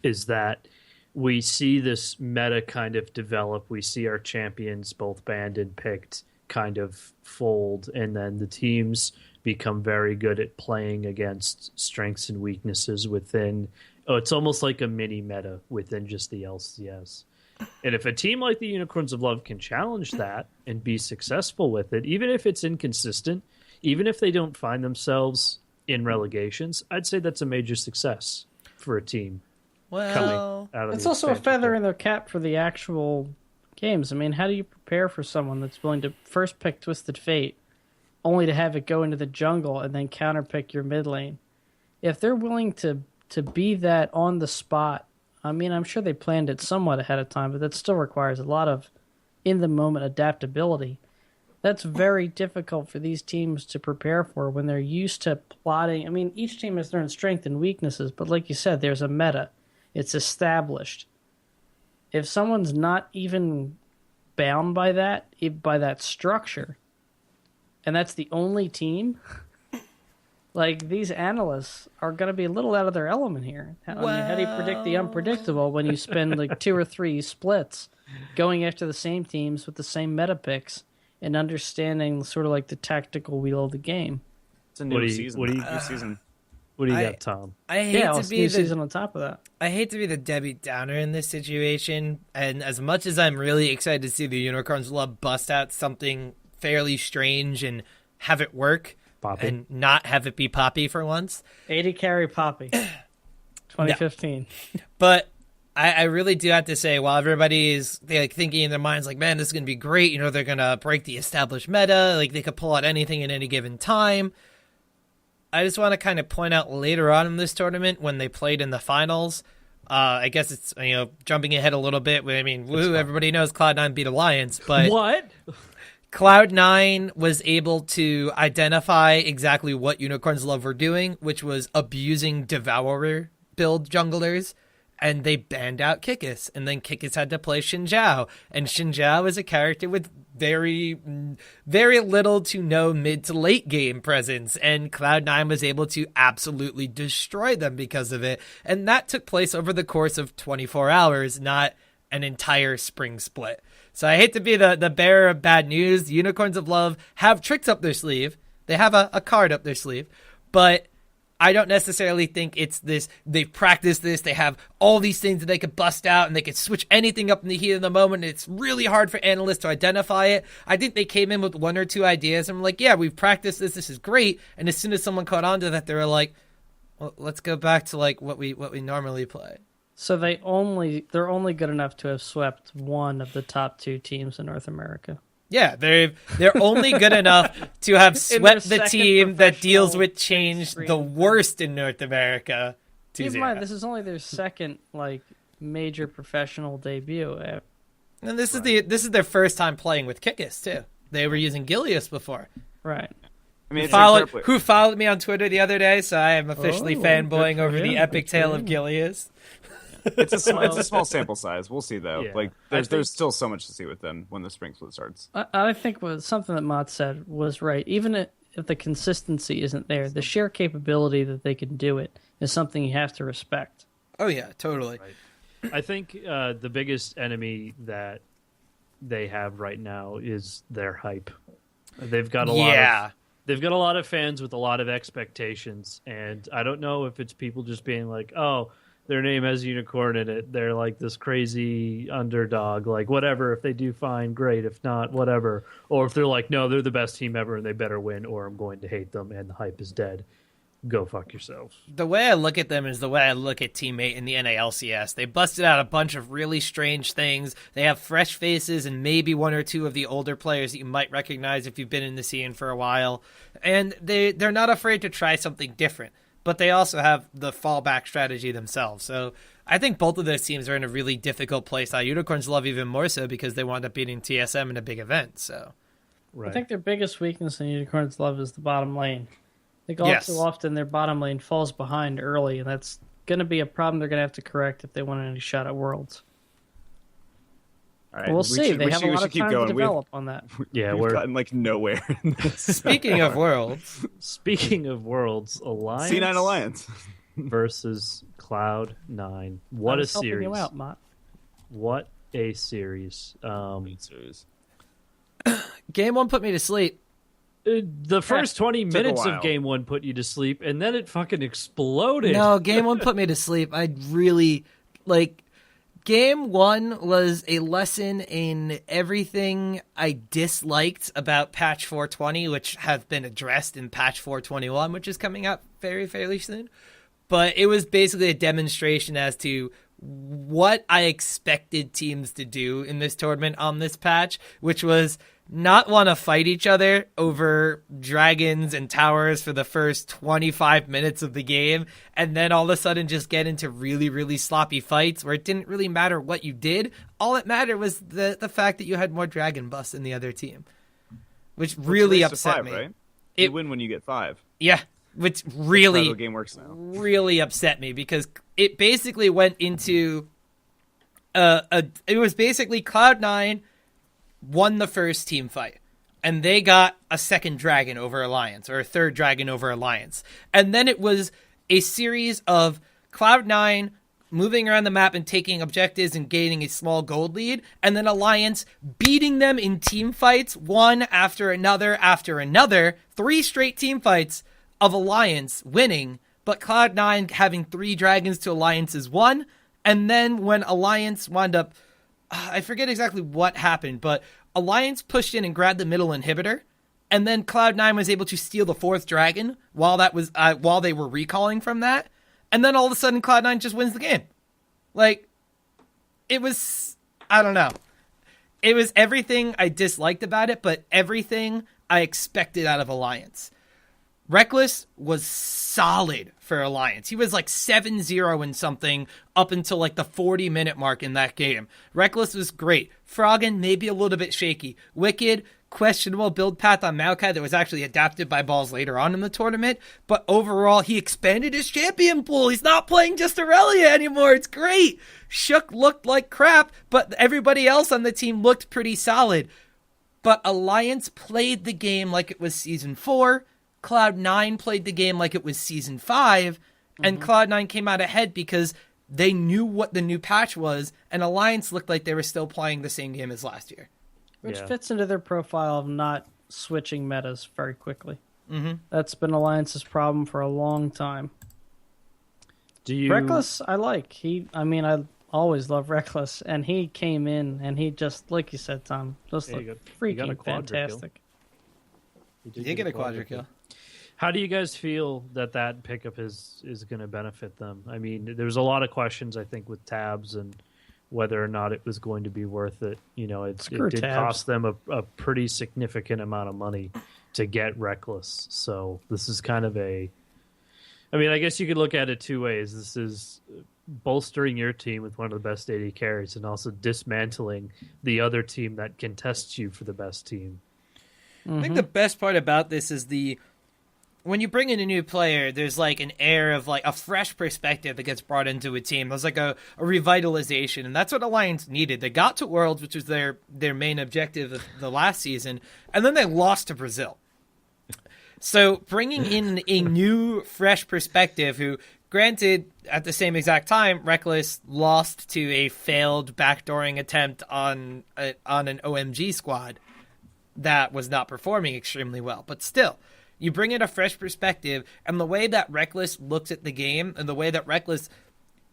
is that we see this meta kind of develop. We see our champions, both banned and picked, kind of fold, and then the teams become very good at playing against strengths and weaknesses within. It's almost like a mini meta within just the LCS. And if a team like the Unicorns of Love can challenge that and be successful with it, even if it's inconsistent, even if they don't find themselves in relegations, I'd say that's a major success for a team. Well, it's also a feather in their cap for the actual games. I mean, how do you prepare for someone that's willing to first pick Twisted Fate, only to have it go into the jungle and then counterpick your mid lane? If they're willing to be that on the spot, I mean, I'm sure they planned it somewhat ahead of time, but that still requires a lot of in-the-moment adaptability. That's very difficult for these teams to prepare for when they're used to plotting. I mean, each team has their own strengths and weaknesses, but like you said, there's a meta. It's established. If someone's not even bound by that structure, and that's the only team, like, these analysts are going to be a little out of their element here. I mean, how do you predict the unpredictable when you spend like 2 or 3 splits going after the same teams with the same meta picks and understanding sort of like the tactical wheel of the game? It's a new season. New season. What do you got, Tom? I hate to be season on top of that. I hate to be the Debbie Downer in this situation, and as much as I'm really excited to see the Unicorns of Love bust out something fairly strange and have it work, Poppy. And not have it be Poppy for once. 80 carry Poppy. 2015. No. But I really do have to say, while everybody is thinking in their minds, like, man, this is going to be great. You know, they're going to break the established meta. Like, they could pull out anything at any given time. I just want to kind of point out later on in this tournament when they played in the finals, I guess it's, jumping ahead a little bit. I mean, everybody knows Cloud9 beat Alliance, but... What? Cloud9 was able to identify exactly what Unicorns Love were doing, which was abusing Devourer build junglers, and they banned out Kikis, and then Kikis had to play Xin Zhao, and Xin Zhao is a character with very, very little to no mid to late game presence, and Cloud9 was able to absolutely destroy them because of it, and that took place over the course of 24 hours, not an entire spring split. So I hate to be the bearer of bad news. The Unicorns of Love have tricks up their sleeve. They have a card up their sleeve. But I don't necessarily think it's this. They've practiced this. They have all these things that they could bust out, and they could switch anything up in the heat of the moment. It's really hard for analysts to identify it. I think they came in with 1 or 2 ideas, and were like, yeah, we've practiced this. This is great. And as soon as someone caught on to that, they were like, well, let's go back to like what we normally play. So they're only good enough to have swept one of the top 2 teams in North America. Yeah, they're only good enough to have swept the team that deals with change the worst in North America. Keep in mind, this is only their second major professional debut. And this is their first time playing with Kikis too. They were using Gilius before. Right. I mean, who followed me on Twitter the other day, so I am officially fanboying over the epic tale of Gilius. It's a small sample size. We'll see though. Yeah. There's still so much to see with them when the spring split starts. I think something that Mott said was right. Even if the consistency isn't there, the sheer capability that they can do it is something you have to respect. Oh yeah, totally. Right. I think the biggest enemy that they have right now is their hype. They've got a lot of fans with a lot of expectations, and I don't know if it's people just being like, oh, their name has unicorn in it. They're like this crazy underdog. Like, whatever. If they do fine, great. If not, whatever. Or if they're like, no, they're the best team ever and they better win, or I'm going to hate them and the hype is dead. Go fuck yourself. The way I look at them is the way I look at Teammate in the NALCS. They busted out a bunch of really strange things. They have fresh faces and maybe one or two of the older players that you might recognize if you've been in the scene for a while. And they're not afraid to try something different. But they also have the fallback strategy themselves. So I think both of those teams are in a really difficult place. Unicorns love even more so because they wound up beating TSM in a big event. So Right. I think their biggest weakness in Unicorns Love is the bottom lane. I think all too often their bottom lane falls behind early, and that's going to be a problem they're going to have to correct if they want any shot at Worlds. All right, We'll see. They have a lot of time to develop on that. Yeah, we've gotten like nowhere in this. Speaking of Worlds. Alliance. C9 Alliance. versus Cloud9. What a series. Helping you out, Mott. What a series. Game 1 put me to sleep. The first 20 minutes of Game 1 put you to sleep, and then it fucking exploded. No, Game 1 put me to sleep. I really, Game 1 was a lesson in everything I disliked about Patch 420, which have been addressed in Patch 421, which is coming out fairly soon. But it was basically a demonstration as to what I expected teams to do in this tournament on this patch, which was not want to fight each other over dragons and towers for the first 25 minutes of the game, and then all of a sudden just get into really sloppy fights where it didn't really matter what you did. All that mattered was the fact that you had more dragon buffs than the other team, which really upset me. Right? You win when you get 5. Yeah, which really, that's how the game works now. Really upset me because it basically went into it was basically Cloud9 won the first team fight, and they got a second dragon over Alliance, or a third dragon over Alliance. And then it was a series of Cloud9 moving around the map and taking objectives and gaining a small gold lead, and then Alliance beating them in team fights, one after another, 3 straight team fights of Alliance winning, but Cloud9 having 3 dragons to Alliance's 1, and then when Alliance wound up, I forget exactly what happened, but Alliance pushed in and grabbed the middle inhibitor, and then Cloud9 was able to steal the 4th dragon while they were recalling from that, and then all of a sudden Cloud9 just wins the game. It was, I don't know. It was everything I disliked about it, but everything I expected out of Alliance. Reckless was solid for Alliance. He was 7-0 and something up until the 40-minute mark in that game. Reckless was great. Froggen, maybe a little bit shaky. Wicked, questionable build path on Maokai that was actually adapted by Balls later on in the tournament. But overall, he expanded his champion pool. He's not playing just Aurelia anymore. It's great. Shook looked like crap, but everybody else on the team looked pretty solid. But Alliance played the game like it was Season 4. Cloud9 played the game like it was Season 5, and Cloud9 came out ahead because they knew what the new patch was, and Alliance looked like they were still playing the same game as last year. Which fits into their profile of not switching metas very quickly. Mm-hmm. That's been Alliance's problem for a long time. Reckless, I like. I always love Reckless, and he came in, and he just, like you said, Tom, just looked freaking fantastic. He did get a quadra kill. How do you guys feel that pickup is going to benefit them? I mean, there's a lot of questions, I think, with Tabs and whether or not it was going to be worth it. It did cost them a pretty significant amount of money to get Reckless. So this is kind of I guess you could look at it 2 ways. This is bolstering your team with one of the best AD carries and also dismantling the other team that contests you for the best team. I think the best part about this is when you bring in a new player, there's an air of a fresh perspective that gets brought into a team. There's a revitalization, and that's what Alliance needed. They got to Worlds, which was their main objective of the last season, and then they lost to Brazil. So bringing in a new, fresh perspective who, granted, at the same exact time, Reckless lost to a failed backdooring attempt on an OMG squad that was not performing extremely well. But still, you bring in a fresh perspective, and the way that Reckless looks at the game and the way that Reckless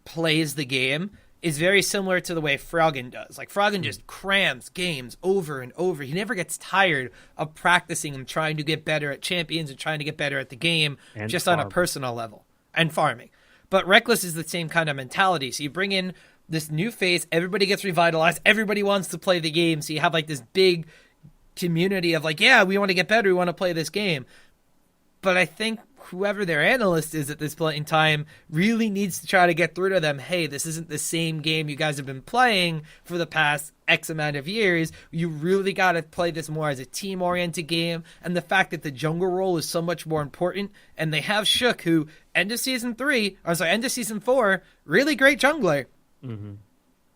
plays the game is very similar to the way Froggen does. Like, Froggen just crams games over and over. He never gets tired of practicing and trying to get better at champions and trying to get better at the game, and just farming. on a personal level, and farming. But Reckless is the same kind of mentality. So you bring in this new face, everybody gets revitalized, everybody wants to play the game. So you have like this big community of like, yeah, we want to get better, we want to play this game. But I think whoever their analyst is at this point in time really needs to try to get through to them, hey, this isn't the same game you guys have been playing for the past X amount of years. You really got to play this more as a team-oriented game. And the fact that the jungle role is so much more important, and they have Shook, who end of season 4, really great jungler,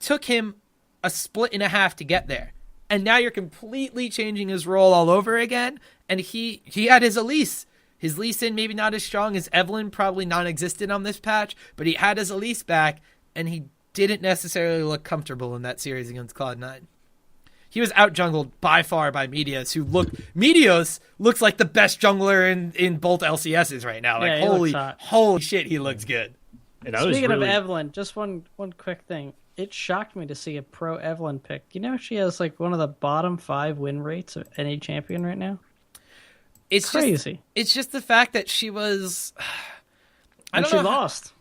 took him a split and a half to get there. And now you're completely changing his role all over again. And he had his Elise. His Lee Sin maybe not as strong as Evelyn, probably non-existent on this patch, but he had his Elise back, and he didn't necessarily look comfortable in that series against Cloud9. He was out-jungled by far by Meteos, Meteos looks like the best jungler in both LCSs right now. Like, holy shit, he looks good. And Speaking of Evelyn, just one quick thing. It shocked me to see a pro Evelyn pick. You know she has like one of the bottom 5 win rates of any champion right now? It's crazy. It's just the fact that she was. Lost.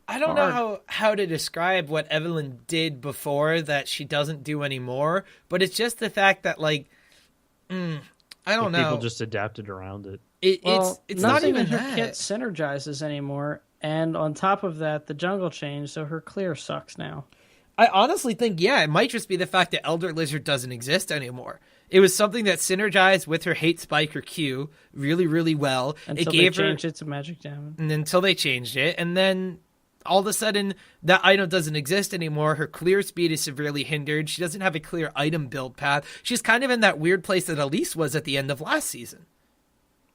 I don't know how to describe what Evelyn did before that she doesn't do anymore, but it's just the fact that like, I don't know. People just adapted around it. It's not even her that. kit synergizes anymore, and on top of that, the jungle changed, so her clear sucks now. I honestly think, it might just be the fact that Elder Lizard doesn't exist anymore. It was something that synergized with her hate spike or Q really, really well. Until they changed it to magic damage. And until they changed it. And then all of a sudden, that item doesn't exist anymore. Her clear speed is severely hindered. She doesn't have a clear item build path. She's kind of in that weird place that Elise was at the end of last season.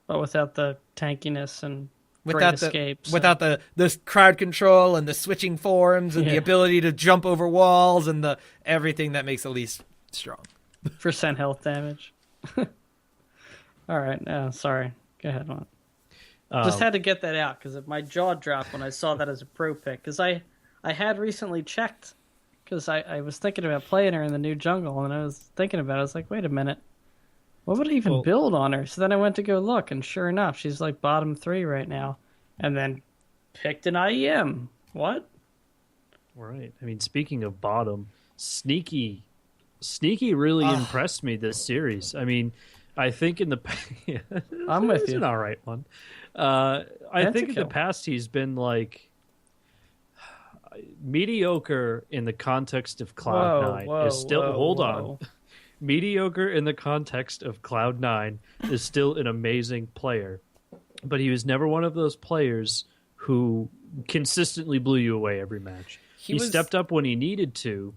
But without the tankiness and escapes. Without the crowd control and the switching forms and the ability to jump over walls and the everything that makes Elise strong. % health damage. All right. Sorry. Go ahead, on. Just had to get that out because my jaw dropped when I saw that as a pro pick. Because I had recently checked because I was thinking about playing her in the new jungle, and I was thinking about it. I was like, wait a minute. What would I even build on her? So then I went to go look, and sure enough, she's like bottom 3 right now. And then picked an IEM. What? Right. I mean, speaking of bottom, Sneaky really impressed me this series. I mean, I think in the I'm with it's you. an all right one. I think in the past he's been like mediocre in the context of Cloud9 is still hold on. Mediocre in the context of Cloud9 is still an amazing player, but he was never one of those players who consistently blew you away every match. He stepped up when he needed to,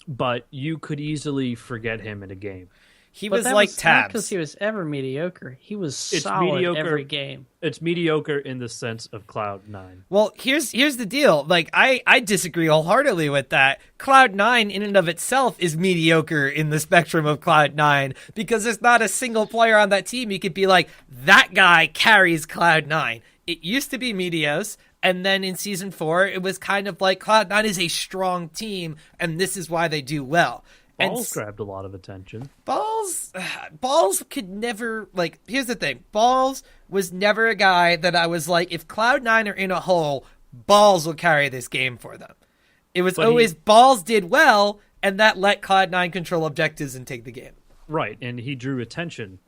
but you could easily forget him in a game. He was like Tabs. Because he was ever mediocre. He was solid every game. It's mediocre in the sense of Cloud9. Well, here's the deal. Like, I disagree wholeheartedly with that. Cloud9 in and of itself is mediocre in the spectrum of Cloud9 because there's not a single player on that team you could be like, that guy carries Cloud9. It used to be Meteos, and then in Season 4, it was kind of like Cloud9 is a strong team, and this is why they do well. Balls grabbed a lot of attention. Balls could never, like, here's the thing. Balls was never a guy that I was like, if Cloud9 are in a hole, Balls will carry this game for them. It was always Balls did well, and that let Cloud9 control objectives and take the game. Right, and he drew attention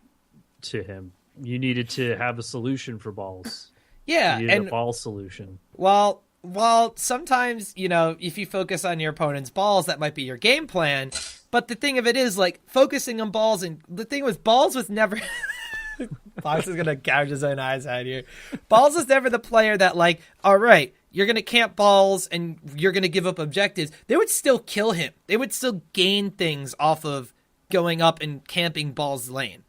to him. You needed to have a solution for Balls. Yeah, you needed a ball solution. While sometimes, if you focus on your opponent's balls, that might be your game plan. But the thing of it is, like, focusing on balls, and the thing was, Balls was never... Fox is going to gouge his own eyes out here. Balls was never the player that, like, all right, you're going to camp Balls and you're going to give up objectives. They would still kill him. They would still gain things off of going up and camping Balls' lane.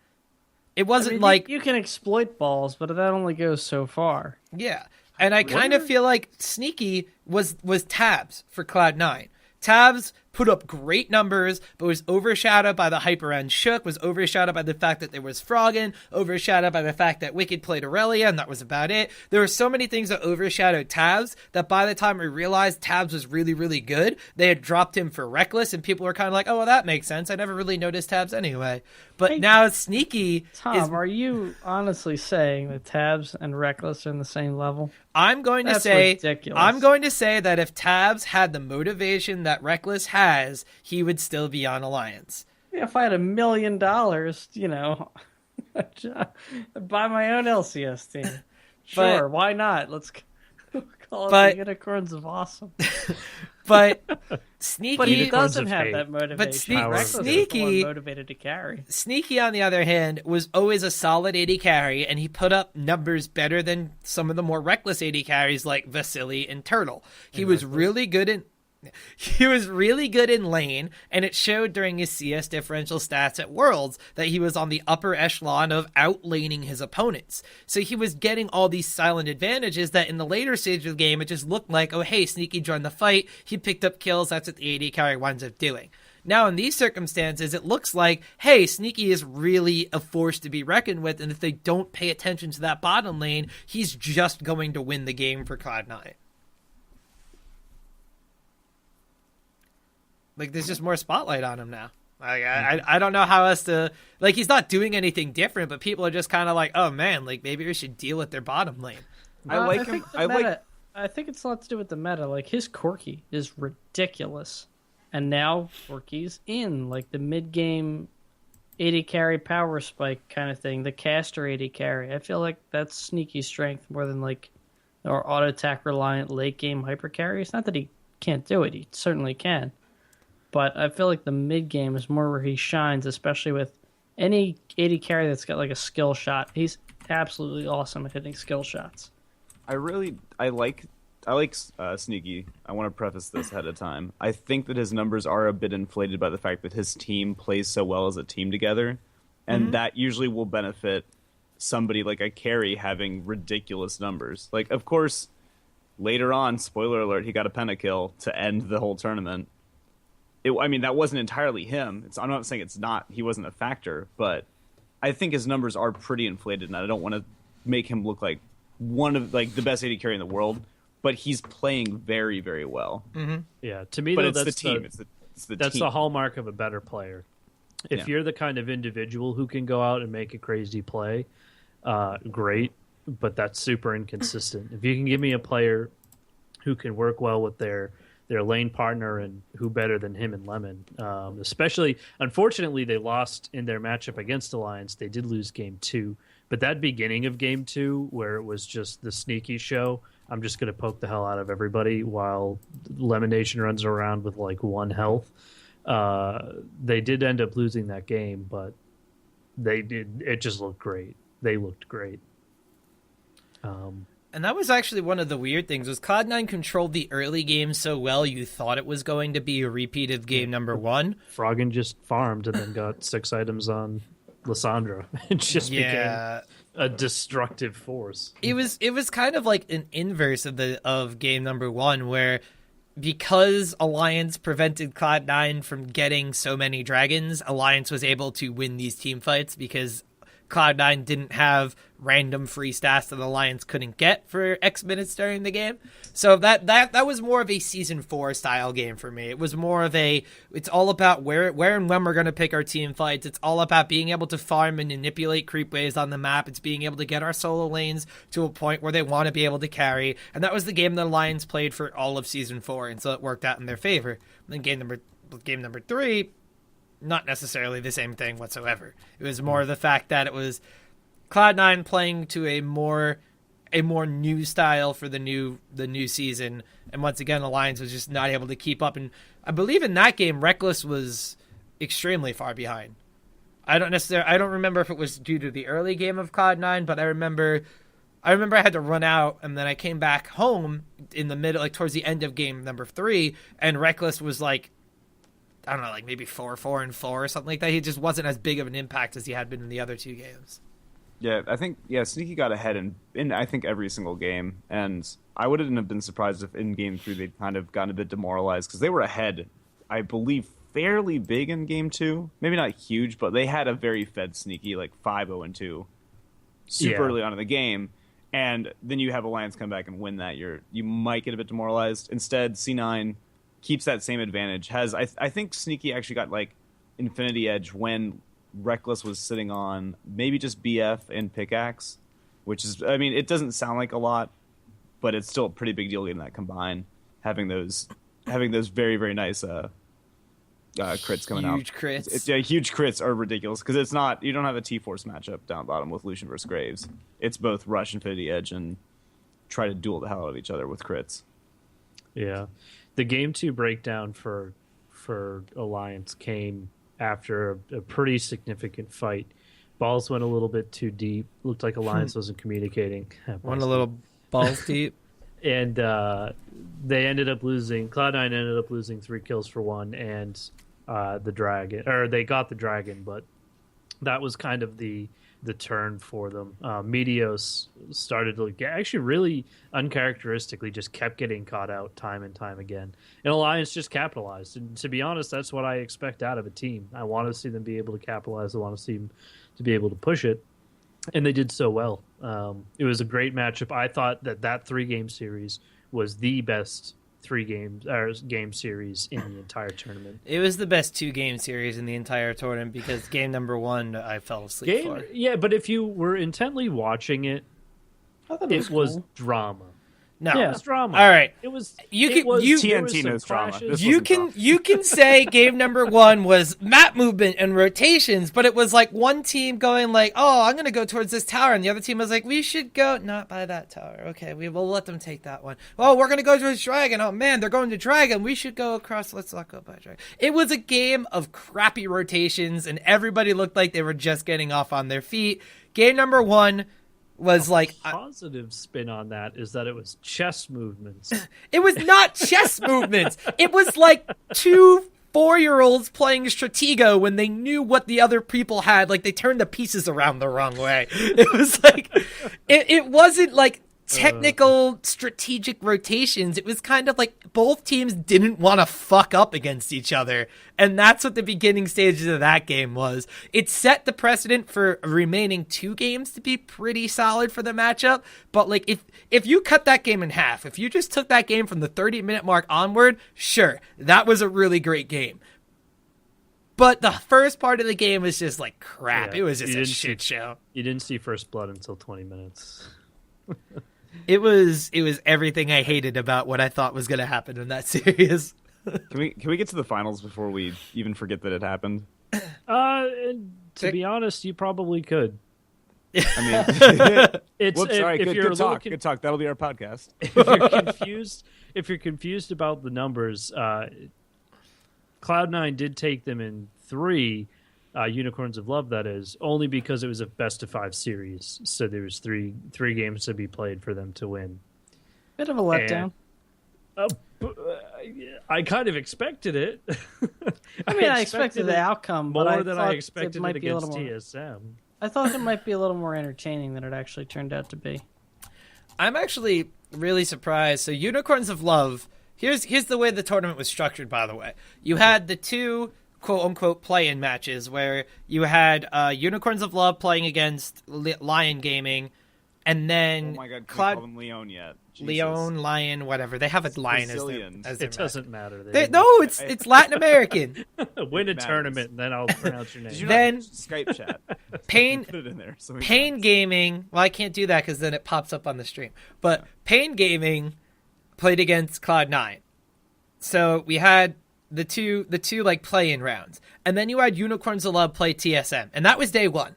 It wasn't like... You can exploit Balls, but that only goes so far. Yeah. And I kind of feel like Sneaky was Tabs for Cloud9. Tabs put up great numbers, but was overshadowed by the hype around Shook, was overshadowed by the fact that there was Froggen, overshadowed by the fact that Wicked played Aurelia, and that was about it. There were so many things that overshadowed Tabs that by the time we realized Tabs was really, really good, they had dropped him for Reckless, and people were kind of like, oh, well, that makes sense. I never really noticed Tabs anyway. But now Sneaky Tom, are you honestly saying that Tabs and Reckless are in the same level? I'm going to say that if Tabs had the motivation that Reckless has, he would still be on Alliance. If I had $1 million, I'd buy my own LCS team. Sure, why not? Let's call it the Unicorns of Awesome. But Sneaky, but he doesn't have that motivation. But Sneaky, motivated to carry. Sneaky, on the other hand, was always a solid AD carry, and he put up numbers better than some of the more reckless AD carries like Vasily and Turtle. He was really good in lane, and it showed during his CS differential stats at Worlds that he was on the upper echelon of outlaning his opponents. So he was getting all these silent advantages that in the later stage of the game, it just looked like, oh, hey, Sneaky joined the fight, he picked up kills, that's what the AD carry winds up doing. Now, in these circumstances, it looks like, hey, Sneaky is really a force to be reckoned with, and if they don't pay attention to that bottom lane, he's just going to win the game for Cloud9. Like, there's just more spotlight on him now. Like, I don't know how else to... Like, he's not doing anything different, but people are just kind of like, oh, man, like, maybe we should deal with their bottom lane. I think it's a lot to do with the meta. Like, his Corki is ridiculous. And now Corki's in. Like, the mid-game AD carry power spike kind of thing. The caster AD carry. I feel like that's Sneaky strength more than, like, or auto-attack reliant late-game hyper carry. It's not that he can't do it. He certainly can. But I feel like the mid game is more where he shines, especially with any AD carry that's got like a skill shot. He's absolutely awesome at hitting skill shots. I like Sneaky. I want to preface this ahead of time. I think that his numbers are a bit inflated by the fact that his team plays so well as a team together, and that usually will benefit somebody like a carry having ridiculous numbers. Like, of course, later on, spoiler alert, he got a pentakill to end the whole tournament. That wasn't entirely him. I'm not saying he wasn't a factor, but I think his numbers are pretty inflated, and I don't want to make him look like one of like the best AD carry in the world, but he's playing very, very well. Mm-hmm. Yeah, to me, but though, it's that's the team. That's team. the hallmark of a better player. If you're the kind of individual who can go out and make a crazy play, great, but that's super inconsistent. If you can give me a player who can work well with their lane partner, and who better than him and Lemon. Especially, unfortunately, they lost in their matchup against Alliance. They did lose game 2, but that beginning of game 2, where it was just the Sneaky show, I'm just going to poke the hell out of everybody while Lemon Nation runs around with like 1 health. They did end up losing that game, but it just looked great. They looked great. And that was actually one of the weird things, was Cloud9 controlled the early game so well you thought it was going to be a repeat of game number 1. Froggen just farmed and then got 6 items on Lissandra. It just became a destructive force. It was kind of like an inverse of game number 1, where because Alliance prevented Cloud9 from getting so many dragons, Alliance was able to win these team fights because Cloud9 didn't have random free stats that Alliance couldn't get for X minutes during the game. So that was more of a Season 4 style game for me. It was more of it's all about where and when we're going to pick our team fights. It's all about being able to farm and manipulate creep waves on the map. It's being able to get our solo lanes to a point where they want to be able to carry. And that was the game that Alliance played for all of Season 4, and so it worked out in their favor. And then game number 3, not necessarily the same thing whatsoever. It was more the fact that it was Cloud9 playing to a more new style for the new season, and once again Alliance was just not able to keep up. And I believe in that game Reckless was extremely far behind. I don't remember if it was due to the early game of Cloud9, but I remember I had to run out, and then I came back home in the middle, like towards the end of game number 3, and Reckless was like, I don't know, like maybe 4-4-4 or something like that. He just wasn't as big of an impact as he had been in the other 2 games. Yeah, I think Sneaky got ahead in I think every single game, and I wouldn't have been surprised if in game 3 they'd kind of gotten a bit demoralized because they were ahead I believe, fairly big in game 2. Maybe not huge, but they had a very fed sneaky, like 5-0-2, super early on in the game. And then you have Alliance come back and win that. You might get a bit demoralized. Instead, C9 keeps that same advantage. I think Sneaky actually got like Infinity Edge when Reckless was sitting on maybe just BF and Pickaxe, which is, I mean, it doesn't sound like a lot, but it's still a pretty big deal getting that combined. Having those very, very nice crits coming out. Huge crits. Huge crits are ridiculous because it's not, you don't have a T-Force matchup down bottom with Lucian versus Graves. It's both rush Infinity Edge and try to duel the hell out of each other with crits. Yeah. The game 2 breakdown for Alliance came after a pretty significant fight. Balls went a little bit too deep. Looked like Alliance wasn't communicating. Went a little balls deep. And they ended up losing. Cloud9 ended up losing 3 kills for 1, and the dragon, or they got the dragon, but that was kind of the turn for them. Meteos started to get, actually really uncharacteristically just kept getting caught out time and time again. And Alliance just capitalized. And to be honest, that's what I expect out of a team. I want to see them be able to capitalize. I want to see them to be able to push it. And they did so well. It was a great matchup. I thought that 3-game series was the best game series in the entire tournament. It was the best 2-game series in the entire tournament because game number 1 I fell asleep for. Yeah, but if you were intently watching it, it was cool. drama. No, It was drama. All right, It was. TNT knows drama. You can say game number 1 was map movement and rotations, but it was like one team going like, "Oh, I'm going to go towards this tower," and the other team was like, "We should go not by that tower." Okay, we will let them take that one. Oh, we're going to go towards dragon. Oh man, they're going to dragon. We should go across. Let's not go by dragon. It was a game of crappy rotations, and everybody looked like they were just getting off on their feet. Game number 1 was like positive spin on that is that it was chess movements. It was not chess movements. It was like 2 4-year-olds playing Stratego when they knew what the other people had. Like they turned the pieces around the wrong way. It was like it wasn't like technical strategic rotations. It was kind of like both teams didn't want to fuck up against each other, and that's what the beginning stages of that game was. It set the precedent for remaining 2 games to be pretty solid for the matchup, but like if you cut that game in half, if you just took that game from the 30-minute mark onward, sure, that was a really great game. But the first part of the game was just like crap. Yeah, it was just a shit show. You didn't see first blood until 20 minutes. It was everything I hated about what I thought was going to happen in that series. Can we get to the finals before we even forget that it happened? To be honest, you probably could. I mean, It's whoops, sorry, if good talk. Good talk. That'll be our podcast. If you're confused about the numbers, Cloud9 did take them in 3. Unicorns of Love, that is, only because it was a best-of-5 series, so there was three games to be played for them to win. Bit of a letdown. I kind of expected it. I expected the outcome more than I expected it against TSM. I thought it might be a little more entertaining than it actually turned out to be. I'm actually really surprised. So Unicorns of Love, here's the way the tournament was structured, by the way. You had the 2 quote-unquote play-in matches where you had Unicorns of Love playing against Lion Gaming, and then oh my god, can we call them Leon yet? Jesus. Leon, Lion, whatever. They have a lion as their it doesn't matter. No, it's Latin American. Win a tournament, and then I'll pronounce your name. Did you Then not Skype chat. Pain, Put it in there. So Pain Gaming. Well, I can't do that because then it pops up on the stream. But Pain Gaming played against Cloud9. So we had the two like play-in rounds, and then you had Unicorns of Love play TSM, and that was day 1.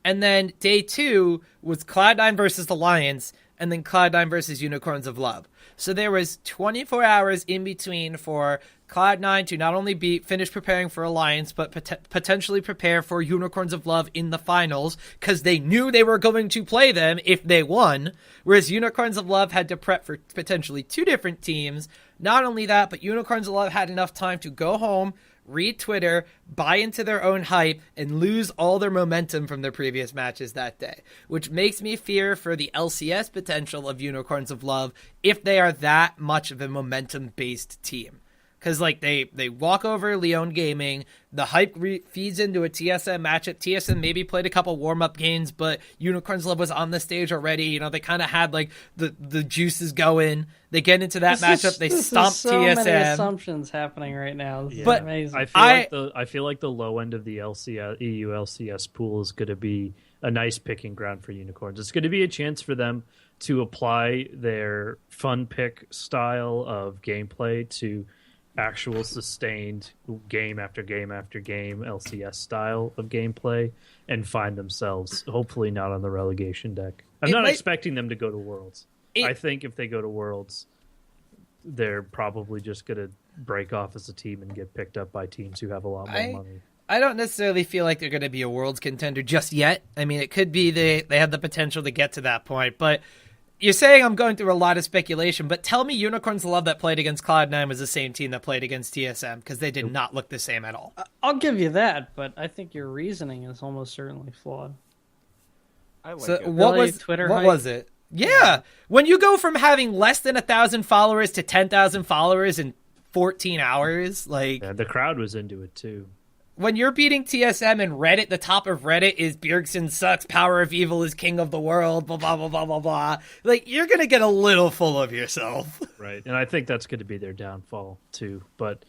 And then day 2 was Cloud9 versus Alliance, and then Cloud9 versus Unicorns of Love. So there was 24 hours in between for Cloud9 to not only finish preparing for Alliance, but potentially prepare for Unicorns of Love in the finals, because they knew they were going to play them if they won, whereas Unicorns of Love had to prep for potentially 2 different teams. Not only that, but Unicorns of Love had enough time to go home, read Twitter, buy into their own hype, and lose all their momentum from their previous matches that day, which makes me fear for the LCS potential of Unicorns of Love if they are that much of a momentum-based team. because like they walk over Leon Gaming, the hype feeds into a TSM matchup. TSM maybe played a couple warm-up games, but Unicorns Love was on the stage already. You know, they kind of had like the juices going. They get into that matchup, they stomp so TSM. Many assumptions happening right now. This is But amazing. I feel like the low end of the LCS, EU LCS pool is going to be a nice picking ground for Unicorns. It's going to be a chance for them to apply their fun pick style of gameplay to actual sustained game after game after game LCS style of gameplay and find themselves hopefully not on the relegation deck. I'm not expecting them to go to Worlds. I think if they go to Worlds, they're probably just going to break off as a team and get picked up by teams who have a lot more money. I don't necessarily feel like they're going to be a Worlds contender just yet. I mean, it could be they have the potential to get to that point, but you're saying I'm going through a lot of speculation, but tell me Unicorns Love that played against Cloud9 was the same team that played against TSM, because they did not look the same at all. I'll give you that, but I think your reasoning is almost certainly flawed. I like So it. what Hype? was it? Yeah. When you go from having less than 1,000 followers to 10,000 followers in 14 hours, like The crowd was into it too. when you're beating TSM and Reddit, the top of Reddit is Bjergsen sucks, Power of Evil is king of the world, blah, blah, blah, blah, blah, blah. Like, you're going to get a little full of yourself. Right. And I think that's going to be their downfall too. But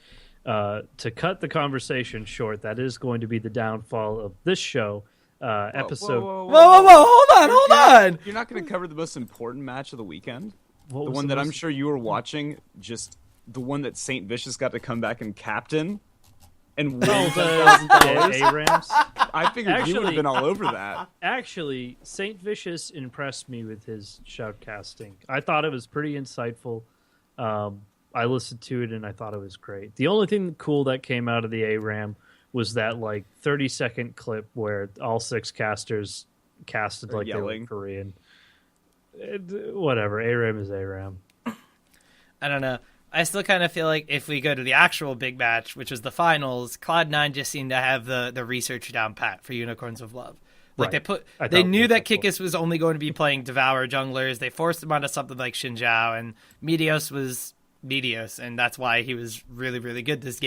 to cut the conversation short, that is going to be the downfall of this show. Episode. Whoa, hold on. You're not going to cover the most important match of the weekend? What The was one the that I'm most- sure you were watching, just the one that Saint Vicious got to come back and captain and win $10,000. ARAMs. I figured you would have been all over that. Actually, Saint Vicious impressed me with his shoutcasting. I thought it was pretty insightful. I listened to it and I thought it was great. The only thing cool that came out of the ARAM was that like 30-second clip where all 6 casters casted like they were yelling. Korean. Whatever, ARAM is ARAM. I don't know. I still kind of feel like if we go to the actual big match, which was the finals, Cloud9 just seemed to have the research down pat for Unicorns of Love. Like Right. they knew that that's Kikis was only going to be playing Devour junglers. They forced him onto something like Xinjiao, and Meteos was Meteos, and that's why he was really, really good this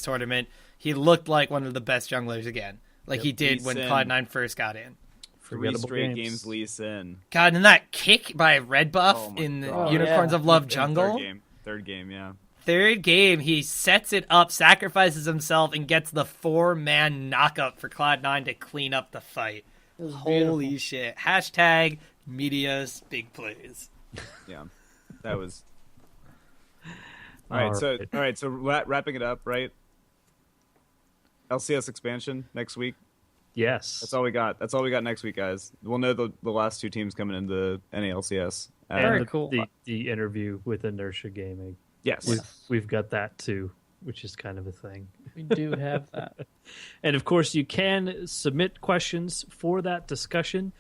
tournament. He looked like one of the best junglers again, like he did Lee when Sin. Cloud9 first got in. 3 Forgettable straight games. games Lee Sin. God, and that kick by Red Buff Oh my in God. Unicorns Yeah. of Love In jungle. Third game, yeah. Third game, he sets it up, sacrifices himself, and gets the 4-man knockup for Cloud9 to clean up the fight. It was Holy beautiful. shit. Hashtag Media's big plays. Yeah. That was... All right, so wrapping it up, right? LCS expansion next week. Yes. That's all we got. That's all we got next week, guys. We'll know the last 2 teams coming into NALCS. Very And cool. The interview with Inertia Gaming. Yes. We've got that too, which is kind of a thing. We do have that. And of course, you can submit questions for that discussion.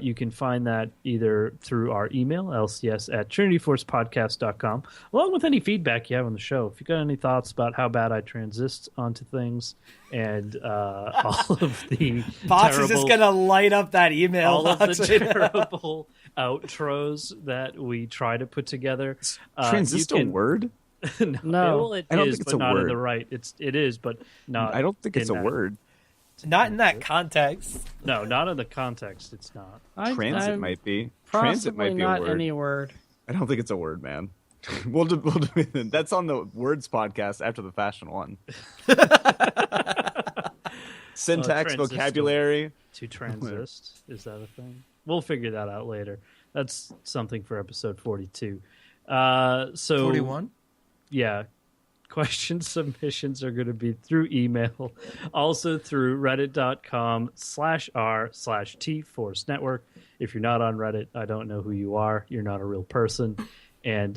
You can find that either through our email, lcs@trinityforcepodcast.com, along with any feedback you have on the show. If you got any thoughts about how bad I transist onto things and all of the Box is terrible, just going to light up that email. all of the box. terrible outros that we try to put together. Transist a word? No, No. well, it I don't is, think it's but a not in word. the right. It is, but not. I don't think it's in a that- word. Not in that context. No, not in the context. It's not. Transit I'm might be. Transit possibly might be a not word. any word. I don't think it's a word, man. We'll do that's on the words podcast after the fashion one. Syntax, transistor. vocabulary. To transist, is that a thing? We'll figure that out later. That's something for episode 42. So 41? Yeah. Question submissions are going to be through email, also through reddit.com/r/tforce network. If you're not on Reddit, I don't know who you are. You're not a real person. And